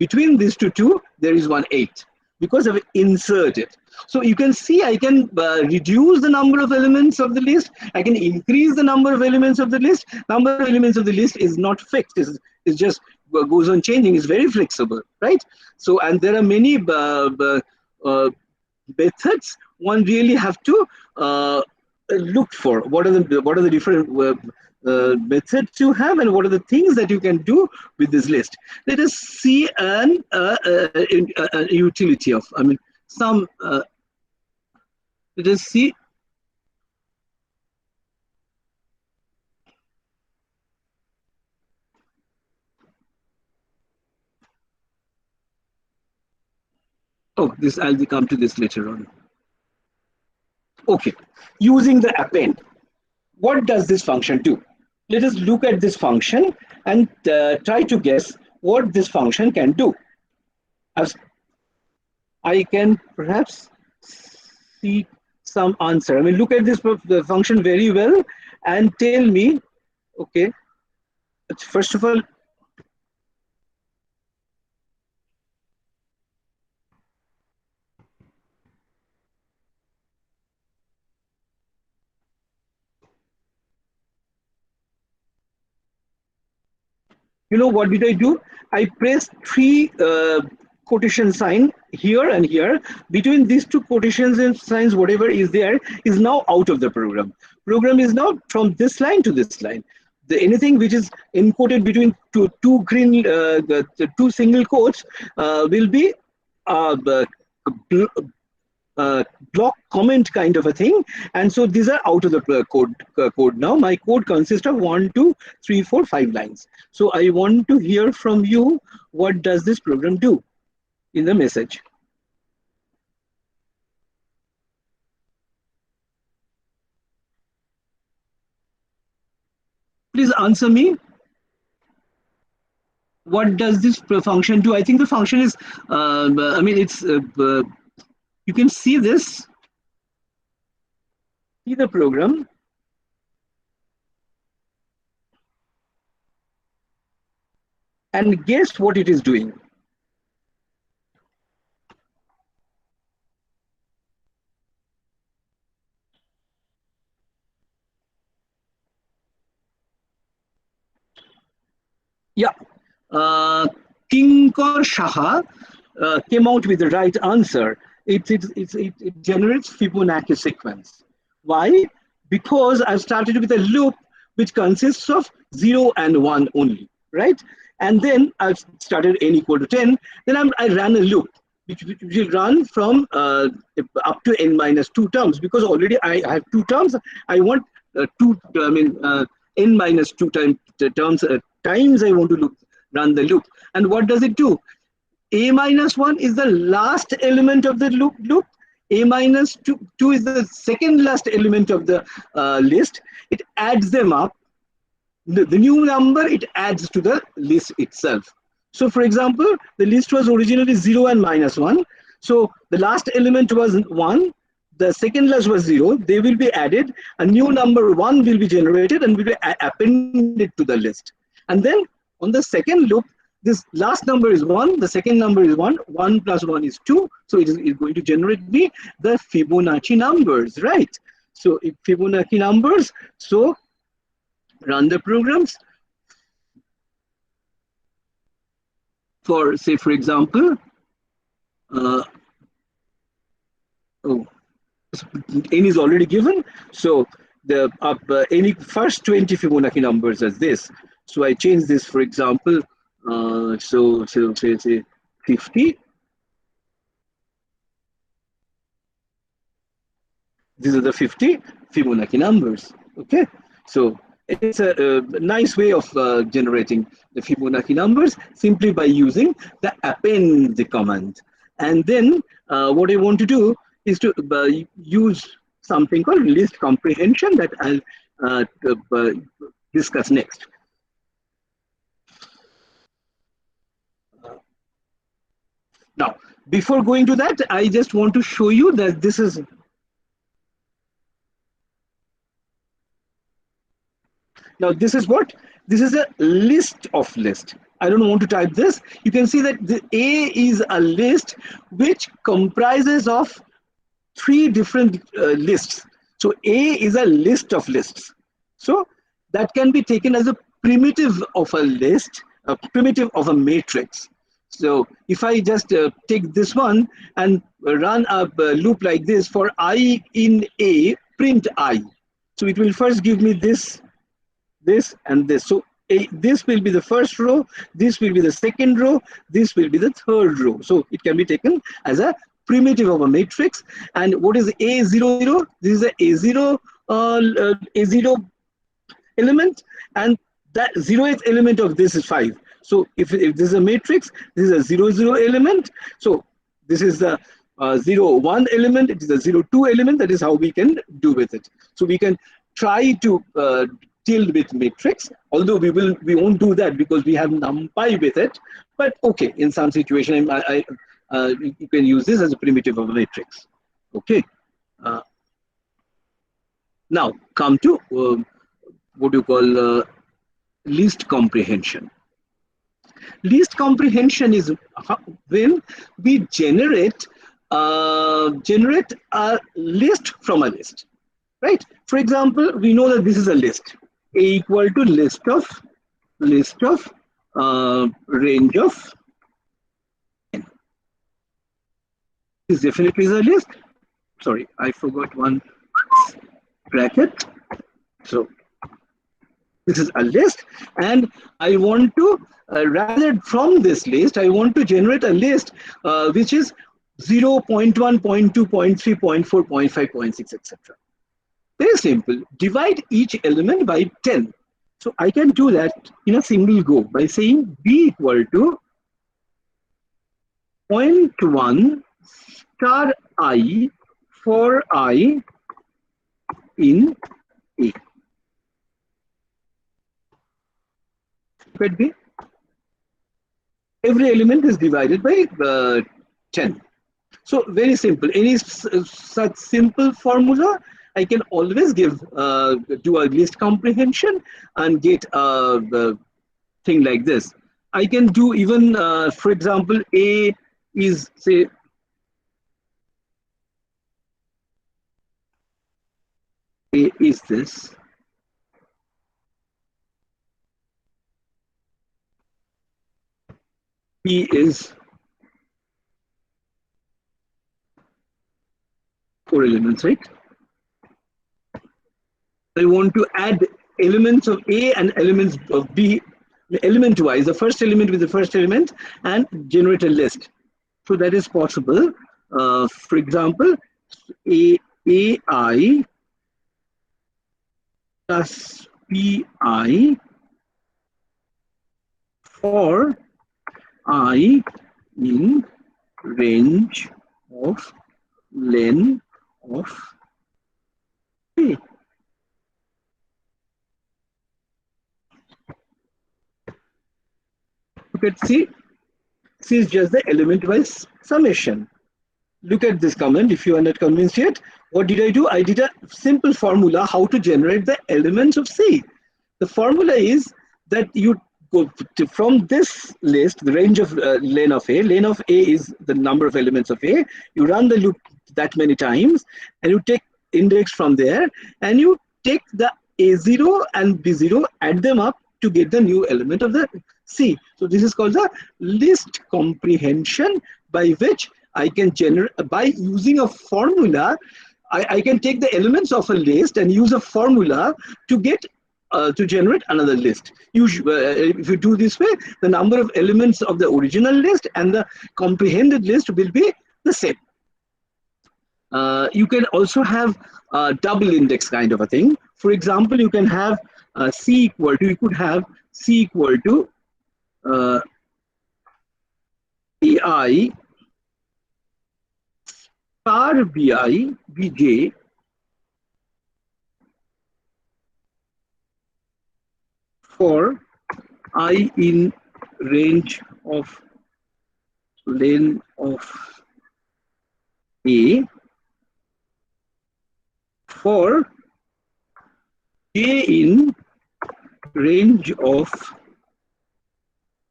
Between these two, there is one 8 because I've inserted. So you can see I can reduce the number of elements of the list. I can increase the number of elements of the list. Number of elements of the list is not fixed. It's just goes on changing. It's very flexible, right? So and there are many methods one really have to look for. What are the different methods you have, and what are the things that you can do with this list. Let us see a utility of. I mean, some. Let us see. Oh, this I'll come to this later on. Okay, using the append. What does this function do? Let us look at this function and try to guess what this function can do. As I can perhaps see some answer. I mean, look at this the function very well and tell me, okay, first of all, you know what did I do? I pressed three quotation sign here and here. Between these two quotations and signs, whatever is there is now out of the program. Program is now from this line to this line. Anything which is encoded between two green, the two single quotes will be uh, uh, block comment kind of a thing, and so these are out of the code now. My code consists of 1, 2, 3, 4, 5 lines. So I want to hear from you, what does this program do in the message? Please answer me. What does this function do? I think the function is I mean it's you can see this, see the program, and guess what it is doing. Yeah, Kinkar Shaha came out with the right answer. It generates Fibonacci sequence. Why? Because I've started with a loop which consists of 0 and 1 only, right? And then I've started n equal to 10. Then I ran a loop which will run from up to n minus 2 terms, because already I have 2 terms. I want n minus 2 terms times I want to run the loop. And what does it do? A minus 1 is the last element of the loop. A minus 2 is the second last element of the list. It adds them up. The new number, it adds to the list itself. So for example, the list was originally 0 and minus 1. So the last element was 1. The second last was 0. They will be added. A new number 1 will be generated and will be appended to the list. And then on the second loop, this last number is 1, the second number is 1, 1 plus 1 is 2, so it is going to generate me the Fibonacci numbers, right? So if Fibonacci numbers, so run the programs for, say, for example, oh, n is already given, so the any first 20 Fibonacci numbers as this. So I change this, for example, so say 50. These are the 50 Fibonacci numbers. Okay, so it's a nice way of generating the Fibonacci numbers simply by using the append command. And then what I want to do is to use something called list comprehension that I'll discuss next. Now, before going to that, I just want to show you that this is now this is what? This is a list of list. I don't want to type this. You can see that the A is a list which comprises of 3 different lists. So A is a list of lists. So that can be taken as a primitive of a list, a primitive of a matrix. So if I just take this one and run a loop like this for I in A, print I. So it will first give me this, and this. So this will be the first row, this will be the second row, this will be the third row. So it can be taken as a primitive of a matrix. And what is A00? This is a A0 A0 element, and that 0th element of this is 5. So if this is a matrix, this is a 0 element. So this is the 1 element, it is a 2 element. That is how we can do with it. So we can try to deal with matrix, although we won't do that because we have numpy with it. But okay, in some situation, you can use this as a primitive of a matrix. Okay. Now come to what you call least comprehension. Least comprehension is when we generate a list from a list, right? For example, we know that this is a list. A equal to list of range of n. This definitely is a list. Sorry, I forgot one bracket. So this is a list, and I want to rather from this list, I want to generate a list which is 0, 0.1, 0.2, 0.3, 0.4, 0.5, 0.6, etc. Very simple. Divide each element by 10. So I can do that in a single go by saying B equal to 0.1 star I for I in A. Could be every element is divided by 10. So very simple. Any such simple formula, I can always give do a list comprehension and get the thing like this. I can do even, for example, A is say A is this. B is 4 elements, right? I want to add elements of A and elements of B, element wise, the first element with the first element, and generate a list. So that is possible. For example, AI plus PI for I in range of len of A. Look at C. C is just the element-wise summation. Look at this comment. If you are not convinced yet, what did I do? I did a simple formula how to generate the elements of C. The formula is that you go from this list, the range of len of A. Len of A is the number of elements of A. You run the loop that many times, and you take index from there, and you take the A0 and B0, add them up to get the new element of the C. So this is called the list comprehension, by which I can generate, by using a formula, I can take the elements of a list and use a formula to get to generate another list. If you do this way, the number of elements of the original list and the comprehended list will be the same. You can also have a double index kind of a thing. For example, you can have C equal to, you could have C equal to BI star BI BJ for I in range of len of A for J in range of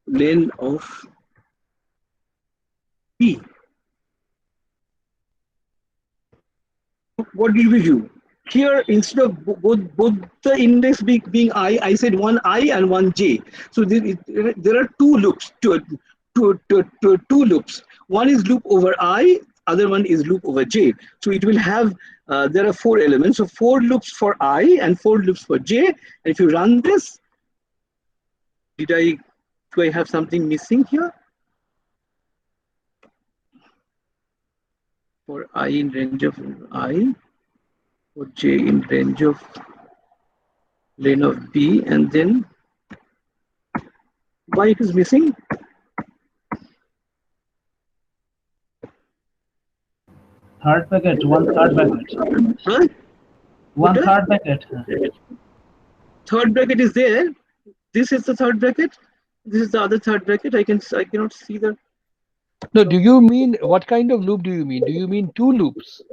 len of B. What did we do? Here, instead of both the index being I said one I and one J. So there are two loops, two loops. One is loop over I, other one is loop over J. So it will have, there are 4 elements. So 4 loops for I and 4 loops for J. And if you run this, do I have something missing here? For I in range of I, for J in range of len of B, and then why it is missing? Third bracket, one third bracket. Huh? One third bracket. Third bracket is there. This is the third bracket. This is the other third bracket. I cannot see the No, do you mean, what kind of loop do you mean? Do you mean 2 loops?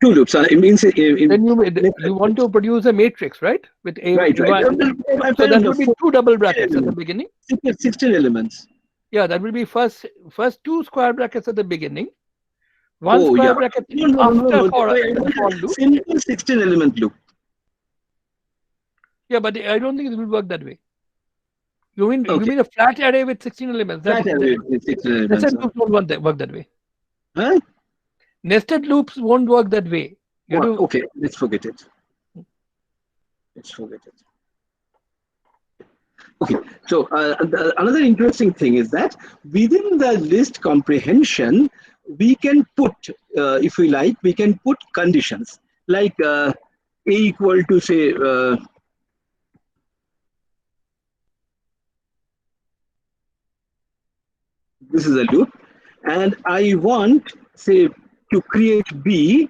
2 loops. It means Then you want to produce a matrix, right? With A. right. So that would be 2 double brackets at the beginning. 16 elements. Yeah, that will be first 2 square brackets at the beginning. One Oh, square yeah. bracket No. after for loop. Simple 16 element loop. Yeah, but I don't think it will work that way. You mean a flat array with 16 elements? Flat array with 16 elements. Nested loops won't work that way. Huh? Nested loops won't work that way. Okay, let's forget it. Okay, so another interesting thing is that within the list comprehension, we can put, if we like, we can put conditions like A equal to, say, this is a loop, and I want, say, to create B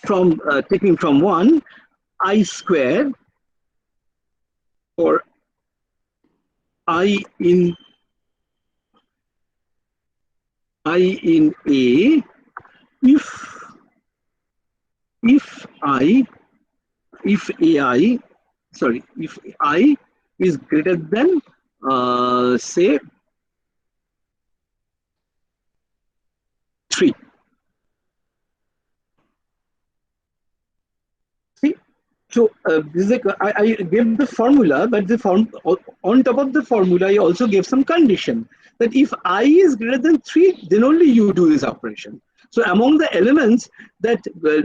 from taking from 1, I square for I in A, if I is greater than, say, 3. See, So this is I gave the formula, but the on top of the formula, I also gave some condition that if I is greater than 3, then only you do this operation. So among the elements that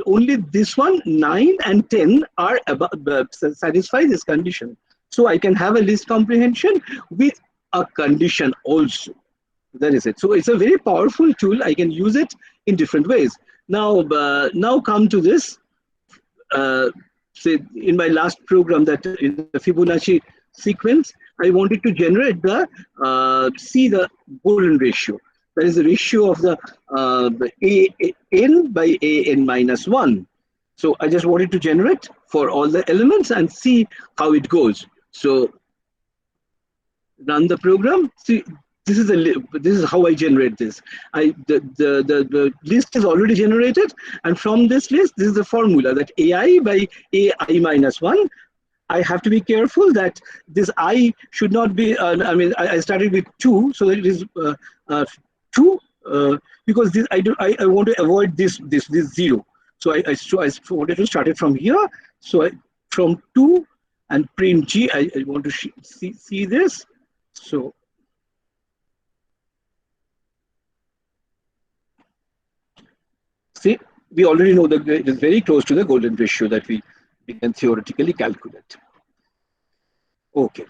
only this one, 9 and 10 are above, satisfy this condition. So I can have a list comprehension with a condition also. That is it. So it's a very powerful tool. I can use it in different ways. Now come to this. Say in my last program, that in the Fibonacci sequence, I wanted to generate see the golden ratio. That is the ratio of the an by an minus 1. So I just wanted to generate for all the elements and see how it goes. So run the program. See, this is how I generate this. The list is already generated, and from this list, this is the formula that ai by ai minus 1. I have to be careful that this I should not be. I started with 2, so that it is 2 because this I want to avoid this 0. So I wanted to start it from here. So from 2 and print G. I want to see this. So see, we already know that it is very close to the golden ratio that we can theoretically calculate. Okay.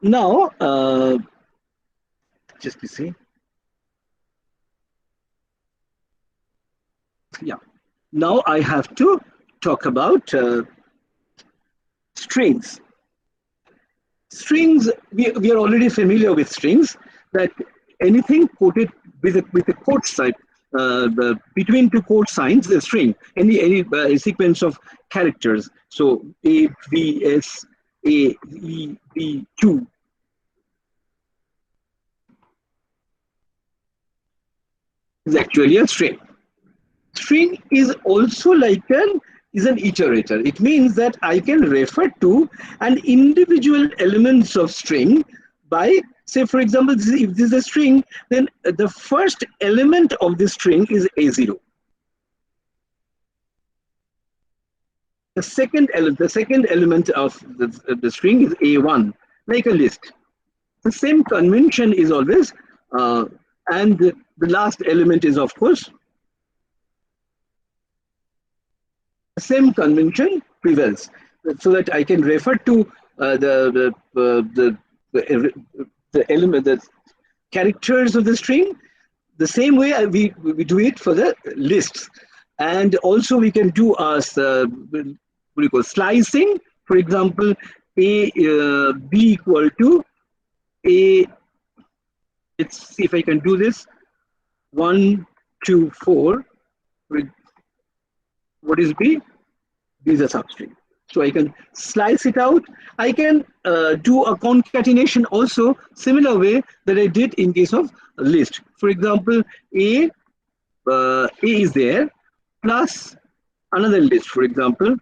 Now, just to see. Yeah. Now I have to talk about strings. Strings, we are already familiar with strings, that anything quoted with a quote sign, between 2 quote signs, a string, any sequence of characters. So A, B, S, A, E, B, 2. Is actually a string. String is also like an iterator. It means that I can refer to an individual elements of string by, say for example, if this is a string, then the first element of the string is A0. The second element of the string is A1, like a list. The same convention is always, and the last element is, of course, the same convention prevails, so that I can refer to the element, the characters of the string, the same way we do it for the lists. And also we can do slicing. For example, B equal to A. Let's see if I can do this. 1, 2, 4. What is B? B is a substring. So I can slice it out. I can do a concatenation also, similar way that I did in case of a list. For example, A is there, plus another list, for example.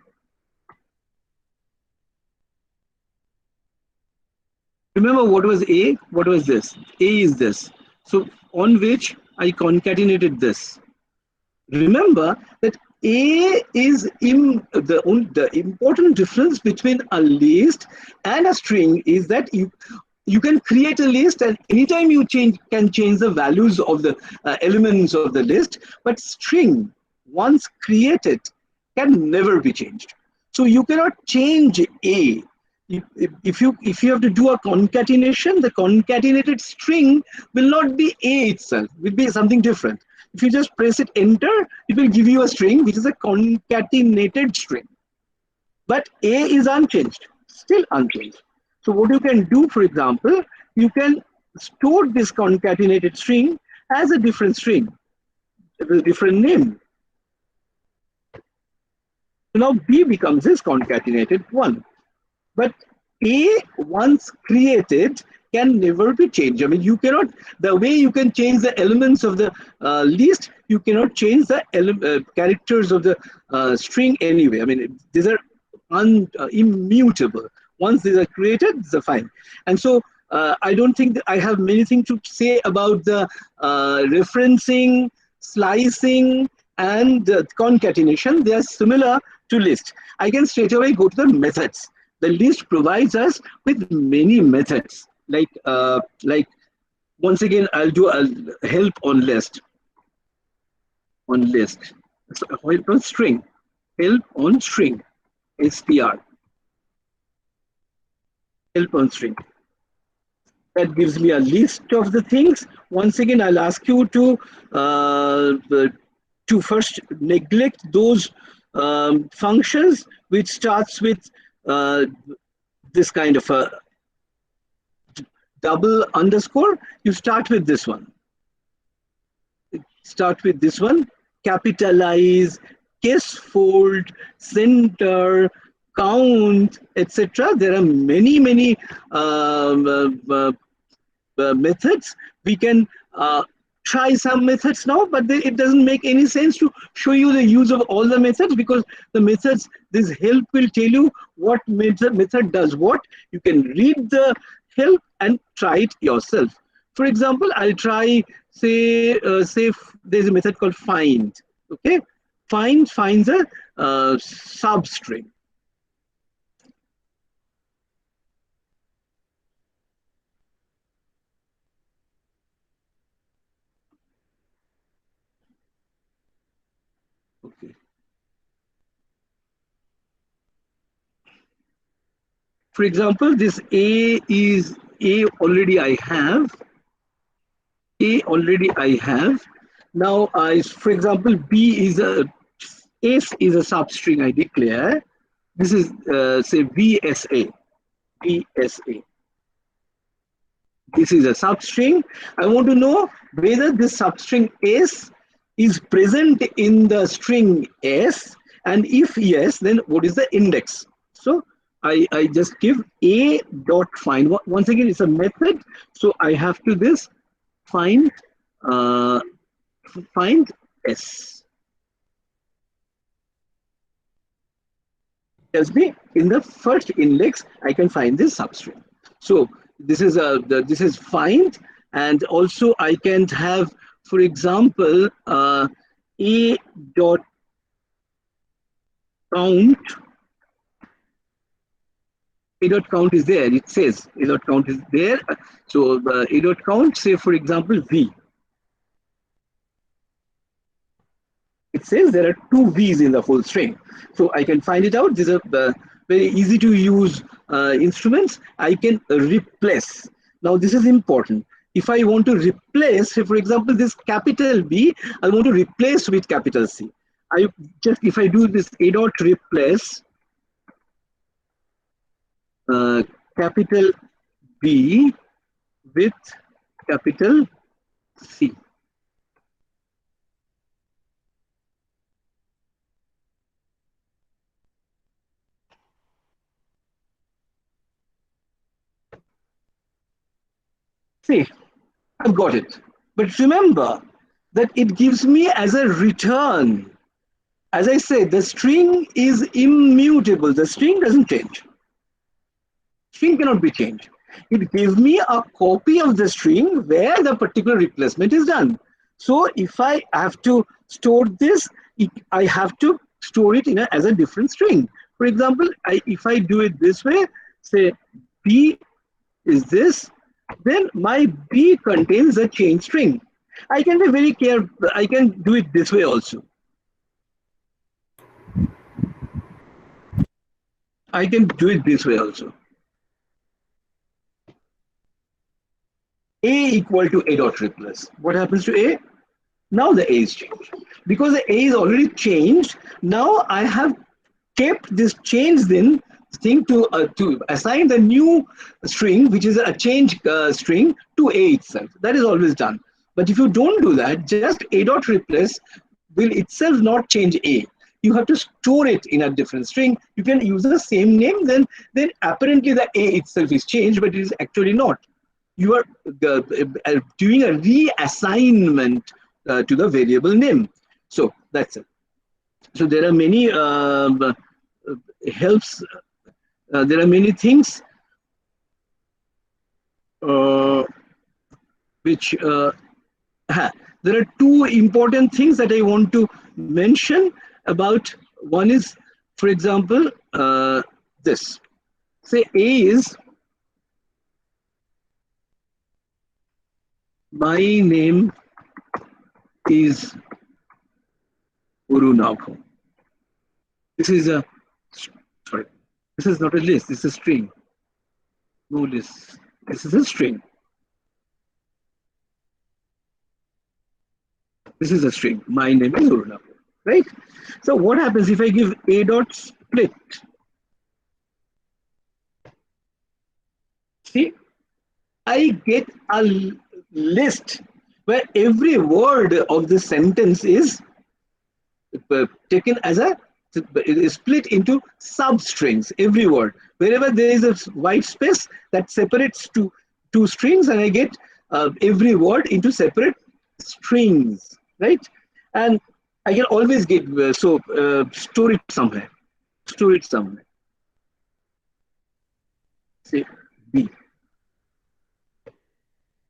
Remember what was A? What was this? A is this. So on which I concatenated this. Remember that A is the important difference between a list and a string is that you can create a list, and anytime you can change the values of the elements of the list, but string once created can never be changed. So you cannot change A. If you have to do a concatenation, the concatenated string will not be A itself, it will be something different. If you just press it enter, it will give you a string which is a concatenated string. But A is unchanged, still unchanged. So what you can do, for example, you can store this concatenated string as a different string, with a different name. So now B becomes this concatenated one. But A once created can never be changed. I mean, you cannot, the way you can change the elements of the list, you cannot change the characters of the string anyway. I mean, these are immutable. Once these are created, these are fine. And so I don't think that I have many things to say about the referencing, slicing, and concatenation. They are similar to list. I can straight away go to the methods. The list provides us with many methods. Like once again, I'll do a help on list. On list. So, help on string. Help on string. STR. Help on string. That gives me a list of the things. Once again, I'll ask you to first neglect those functions which starts with uh, this kind of a double underscore. You start with this one. Start with this one. Capitalize, case fold, center, count, etc. There are many methods. We can try some methods now, but it doesn't make any sense to show you the use of all the methods, because the methods, this help will tell you what method does what. You can read the help and try it yourself. For example, I'll try, say there's a method called find. Okay, find finds a substring. Okay. For example, this A is A already I have. A already I have. Now, for example, B is a S is a substring I declare. This is say VSA. VSA. This is a substring. I want to know whether this substring S is present in the string S, and if yes, then what is the index? So I just give a dot find. Once again, it's a method, so I have to this find find S. Tells me in the first index I can find this substring. So this is this is find, and also I can have, for example, a dot count. A dot count is there. It says a dot count is there. So a dot count, say for example V. It says there are two V's in the full string. So I can find it out. These are very easy to use instruments. I can replace. Now this is important. If I want to replace, say for example, this capital B, I want to replace with capital C. If I do this a dot replace capital B with capital C. See, I've got it. But remember that it gives me as a return. As I said, the string is immutable. The string doesn't change. String cannot be changed. It gives me a copy of the string where the particular replacement is done. So if I have to store this, I have to store it as a different string. For example, if I do it this way, say B is this, then my B contains a change string. I can be very careful. I can do it this way also. I can do it this way also. A equal to A dot replace. What happens to A? Now the A is changed. Because the A is already changed, now I have kept this change thing to assign the new string, which is a change string, to A itself. That is always done. But if you don't do that, just A dot replace will itself not change A. You have to store it in a different string. You can use the same name, then apparently the A itself is changed, but it is actually not. You are doing a reassignment to the variable name. So that's it. So there are many helps. There are many things uh, which there are two important things that I want to mention about. One is, for example, this. Say A is my name is Arunabha. This is a sorry. This is not a list. This is a string. No list. This is a string. This is a string. My name is Arunabha. Right? So what happens if I give A dot split? See, I get a list where every word of the sentence is taken as a is split into substrings. Every word, wherever there is a white space that separates two strings, and I get every word into separate strings, right? And I can always get store it somewhere. Store it somewhere. Say B.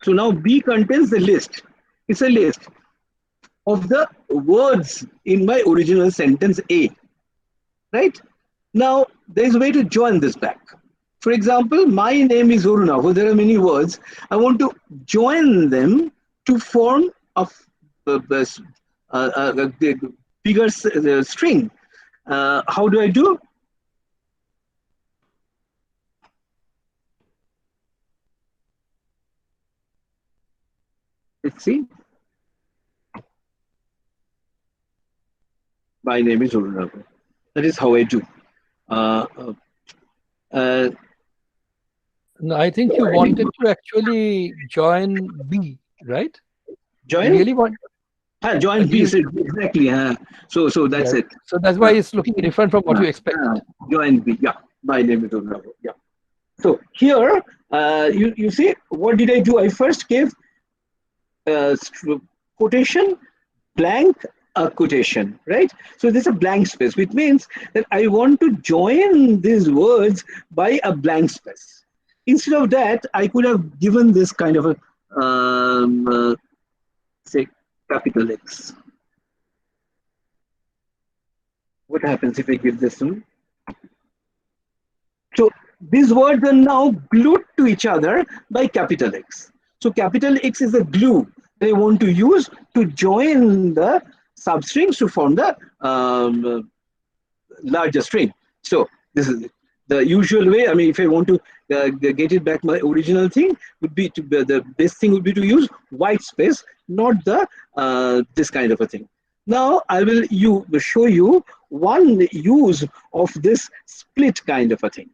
So now B contains the list. It's a list of the words in my original sentence A, right? Now, there's a way to join this back. For example, my name is Arunabha. There are many words. I want to join them to form a bigger string. How do I do? Let's see. My name is Arunabha. That is how I do. No, I think you wanted to actually join B, right? Join? You really want? Join B, exactly. So that's it. So that's why it's looking different from what you expected. Join B, yeah. My name is Arunabha, yeah. So here, you see, what did I do? I first gave quotation, blank, a quotation, right? So there's a blank space, which means that I want to join these words by a blank space. Instead of that, I could have given this kind of a, say, capital X. What happens if I give this one? So these words are now glued to each other by capital X. So capital X is a glue that I want to use to join the substrings to form the larger string. So this is it. The usual way. I mean, if I want to get it back, my original thing would be to the best thing would be to use white space, not the this kind of a thing. Now I will show you one use of this split kind of a thing.